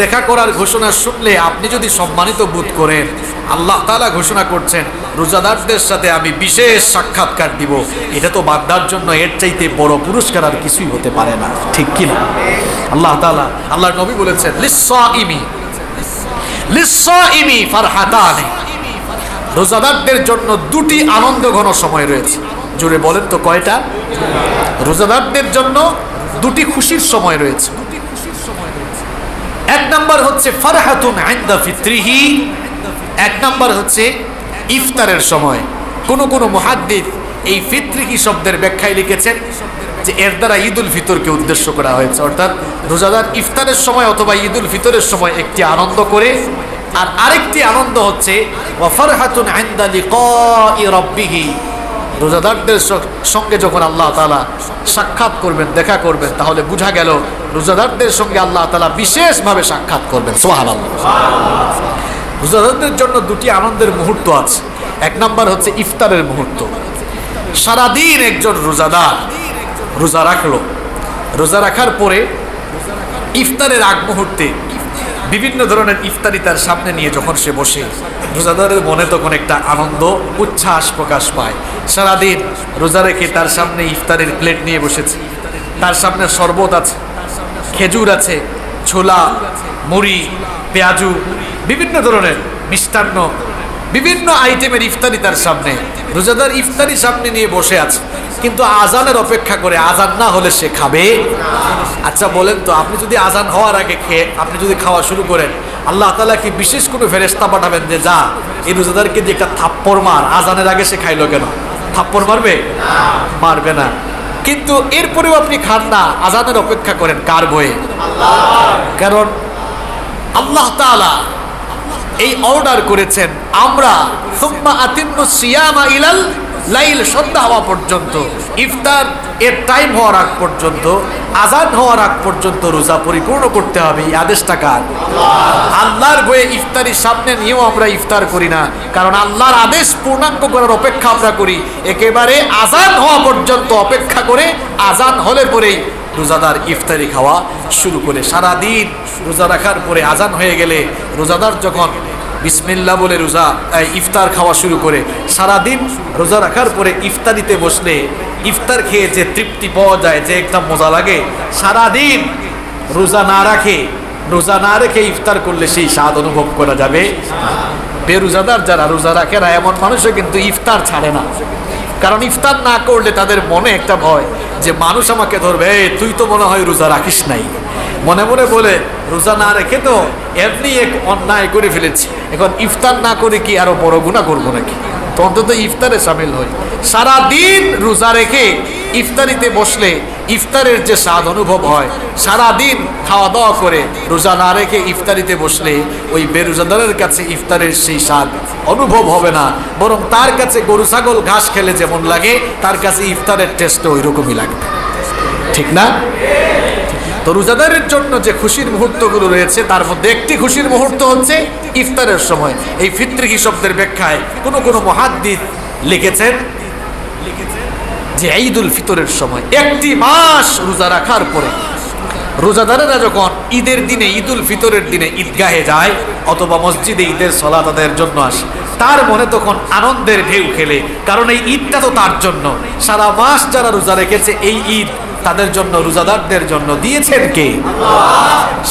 দেখা করার ঘোষণা শুনলে আপনি যদি সম্মানিত বোধ করেন, আল্লাহ তাআলা ঘোষণা করছেন রোজাদারদের সাথে আমি বিশেষ সাক্ষাৎকার দিব, এটা তো বান্দার জন্য এর চাইতে বড় পুরস্কার আর কিছুই হতে পারে না, ঠিক কি না? আল্লাহ তাআলা, আল্লাহর নবী বলেছেন লিস-সাইমি ফারহাতানি, রোজাদারদের জন্য দুটি আনন্দ ঘন সময় রয়েছে। জোরে বলেন তো কয়টা? রোজাদারদের জন্য দুটি খুশির সময় রয়েছে। এক নাম্বার হচ্ছে ফারহাতুন ইনদা ফিত্রিহি, এক নাম্বার হচ্ছে ইফতারের সময়। কোন কোন মুহাদ্দিস এই ফিত্রিহি শব্দের ব্যাখ্যায় লিখেছেন যে এর দ্বারা ঈদুল ফিতরকে উদ্দেশ্য করা হয়েছে, অর্থাৎ রোজাদার ইফতারের সময় অথবা ঈদুল ফিতরের সময় একটি আনন্দ করে, আর আরেকটি আনন্দ হচ্ছে ওয়া ফারহাতুন ইনদা লিকাই রাব্বিহি, রোজাদারদের সঙ্গে যখন আল্লাহ তাআলা সাক্ষাৎ করবেন, দেখা করবেন, তাহলে বোঝা গেল রোজাদারদের সঙ্গে আল্লাহ তাআলা বিশেষভাবে সাক্ষাৎ করবেন। সুবহানাল্লাহ। রোজাদারদের জন্য দুটি আনন্দের মুহূর্ত আছে। এক নাম্বার হচ্ছে ইফতারের মুহূর্ত। সারাদিন একজন রোজাদার রোজা রাখলো, রোজা রাখার পরে ইফতারের আগ মুহূর্তে বিভিন্ন ধরনের ইফতারি তার সামনে নিয়ে যখন সে বসে, রোজাদারের মনে তখন একটা আনন্দ উচ্ছ্বাস প্রকাশ পায়। সারাদিন রোজা রেখে তার সামনে ইফতারের প্লেট নিয়ে বসেছে, তার সামনে শরবত আছে, খেজুর আছে, ছোলা, মুড়ি, পেঁয়াজু, বিভিন্ন ধরনের মিষ্টান্ন, বিভিন্ন আইটেমের ইফতারি তার সামনে। রোজাদার ইফতারি সামনে নিয়ে বসে আছে, কিন্তু আজানের অপেক্ষা করে, আজান না হলে সে খাবে। আচ্ছা বলেন তো, আপনি যদি আজান হওয়ার আগে খেয়ে আপনি যদি খাওয়া শুরু করেন, আল্লাহ তাআলা কি বিশেষ কোনো ফেরেশতা পাঠাবেন যে যা এই রোজাদারকে যে একটা থাপ্পড় মার, আজানের আগে সে খাইলো কেন? থাপ্পড় মারবে? মারবে না। কিন্তু এরপরেও আপনি খান না, আজানের অপেক্ষা করেন কার ভয়ে? কারণ আল্লাহ তাআলা এই অর্ডার করেছেন, আমরা সুম্মা আতিম্মু সিয়ামা ইলাল লাইল, সন্ধ্যা হওয়া পর্যন্ত, ইফতার এর টাইম হওয়ার আগ পর্যন্ত, আজান হওয়ার আগ পর্যন্ত রোজা পরিপূর্ণ করতে হবে। এই আদেশটা কার? আল্লাহর বয়ে ইফতারি সামনে নিয়েও আমরা ইফতার করি না, কারণ আল্লাহর আদেশ পূর্ণাঙ্গ করার অপেক্ষা আমরা করি একেবারে আজান হওয়া পর্যন্ত অপেক্ষা করে, আজান হলে পরেই রোজাদার ইফতারি খাওয়া শুরু করে। সারাদিন রোজা রাখার পরে আজান হয়ে গেলে রোজাদার যখন বিসমিল্লাহ বলে রোজা ইফতার খাওয়া শুরু করে, সারাদিন রোজা রাখার পরে ইফতারিতে বসলে ইফতার খেয়ে যে তৃপ্তি পাওয়া যায়, যে একটা মজা লাগে, সারাদিন রোজা না রেখে ইফতার করলে সেই স্বাদ অনুভব করা যাবে। বেরোজাদার যারা রোজা রাখে না, এমন মানুষও কিন্তু ইফতার ছাড়ে না, কারণ ইফতার না করলে তাদের মনে একটা ভয় যে মানুষ আমাকে ধরবে, তুই তো মনে হয় রোজা রাখিস নাই। মনে মনে বলে রোজা না রেখে তো এমনি এক অন্যায় করে ফেলেছি, এখন ইফতার না করে কি আরো বড় গুনাহ করবো নাকি? তো অন্তত ইফতারে সামিল হই। সারাদিন রোজা রেখে ইফতারিতে বসলে ইফতারের যে স্বাদ অনুভব হয়, সারাদিন খাওয়া দাওয়া করে রোজা না রেখে ইফতারিতে বসলে ওই বেরোজাদারের কাছে ইফতারের সেই স্বাদ অনুভব হবে না, বরং তার কাছে গরু ছাগল ঘাস খেলে যেমন লাগে, তার কাছে ইফতারের টেস্ট ওই রকমই লাগবে। ঠিক না? তো রোজাদারের জন্য যে খুশির মুহূর্তগুলো রয়েছে, তার মধ্যে একটি খুশির মুহূর্ত হচ্ছে ইফতারের সময়। এই ফিত্রিহি শব্দের ব্যাখ্যায় কোন কোন মুহাদ্দিস লিখেছেন যে ঈদুল ফিতরের সময়, একটি মাস রোজা রাখার পরে রোজাদারেরা যখন ঈদের দিনে, ঈদুল ফিতরের দিনে ঈদগাহে যায় অথবা মসজিদে ঈদের সালাত আদায়ের জন্য আসে, তার মনে তখন আনন্দের ঢেউ খেলে, কারণ এই ঈদটা তো তার জন্য। সারা মাস যারা রোজা রেখেছে, এই ঈদ তাদের জন্য, রোজাদারদের জন্য দিয়েছেন কে?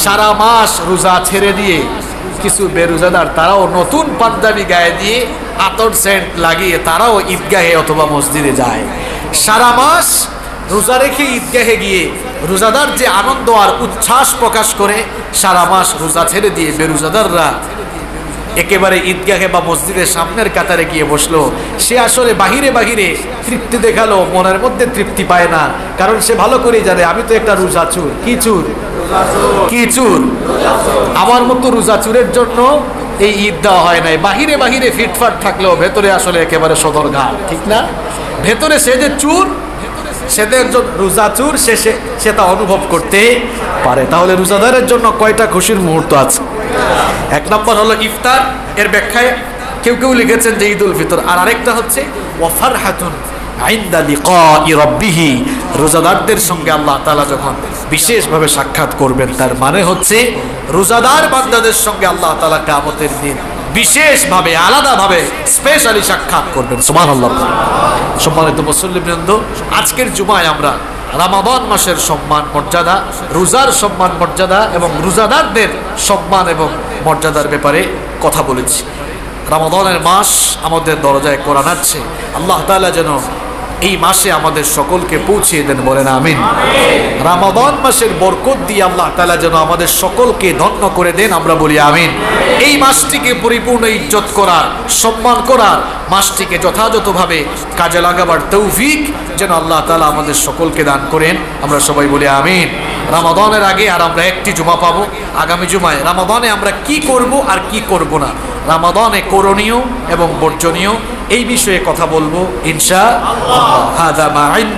সারা মাস রোজা ছেড়ে দিয়ে কিছু বেরোজাদার তারাও নতুন পাঞ্জাবি গায়ে দিয়ে আতর সেন্ট লাগিয়ে তারাও ঈদগাহে অথবা মসজিদে যায়। সারা মাস রোজা রেখে ঈদগাহে গিয়ে রোজাদার যে আনন্দ আর উচ্ছ্বাস প্রকাশ করে, সারা মাস রোজা ছেড়ে দিয়ে বেরোজাদাররা একেবারে ঈদগাহে বা মসজিদের সামনের কাতারে গিয়ে বসলো, সে আসলে বাহিরে বাহিরে তৃপ্তি দেখালো, মনের মধ্যে তৃপ্তি পায় না, কারণ সে ভালো করেই জানে আমি তো একটা রোজা চুর। কি চুর? কি চুর? আমার মতো রোজা চুরের জন্য এই ঈদ দেওয়া হয় নাই। বাহিরে বাহিরে ফিটফাট থাকলেও ভেতরে আসলে একেবারে সদরঘাট। ঠিক না? ভেতরে সে যে চুর, সে একজন রোজা চুর, সে তা অনুভব করতে পারে। তাহলে রোজাদারের জন্য কয়টা খুশির মুহূর্ত আছে? এক নম্বর হলো ইফতার, এর ব্যাখ্যায় কেউ কেউ লিখেছেন যে ঈদুল ফিতর, আর আরেকটা হচ্ছে ওয়া ফারহাতুন ইনদা লিকাই রাব্বিহি, রোজাদারদের সঙ্গে আল্লাহ তাআলা যখন বিশেষভাবে সাক্ষাৎ করবেন, তার মানে হচ্ছে রোজাদার বান্দাদের সঙ্গে আল্লাহ তাআলা কিয়ামতের দিন বিশেষভাবে, আলাদাভাবে, স্পেশালি সাক্ষাৎ করবেন। সুবহানাল্লাহ। সম্মানিত মুসল্লিবৃন্দ, আজকের জুমায় আমরা রমাদান মাসের সম্মান মর্যাদা, রোজার সম্মান মর্যাদা এবং রোজাদারদের সম্মান এবং মর্যাদার ব্যাপারে কথা বলেছি। রমাদানের মাস আমাদের দরজায় কোরআন আছে। আল্লাহ তাআলা যেন এই মাসে আমাদের সকলকে পৌঁছিয়ে দেন, বলেন আমিন। রমাদান মাসের বরকত দিয়ে আল্লাহ তাআলা যেন আমাদের সকলকে ধন্য করে দেন, আমরা বলি আমিন। এই মাসটিকে পরিপূর্ণ ইজ্জত করার, সম্মান করার, মাসটিকে যথাযথভাবে কাজে লাগাবার তৌফিক যেন আল্লাহ তাআলা আমাদের সকলকে দান করেন, আমরা সবাই বলি আমিন। রমাদানের আগে আর আমরা একটি জুমা পাবো, আগামী জুমায় রমাদানে আমরা কি করব আর কি করব না, রমাদানে করণীয় এবং বর্জনীয় এই বিষয়ে কথা বলবো ইনশাআল্লাহ। হাদা মা ইন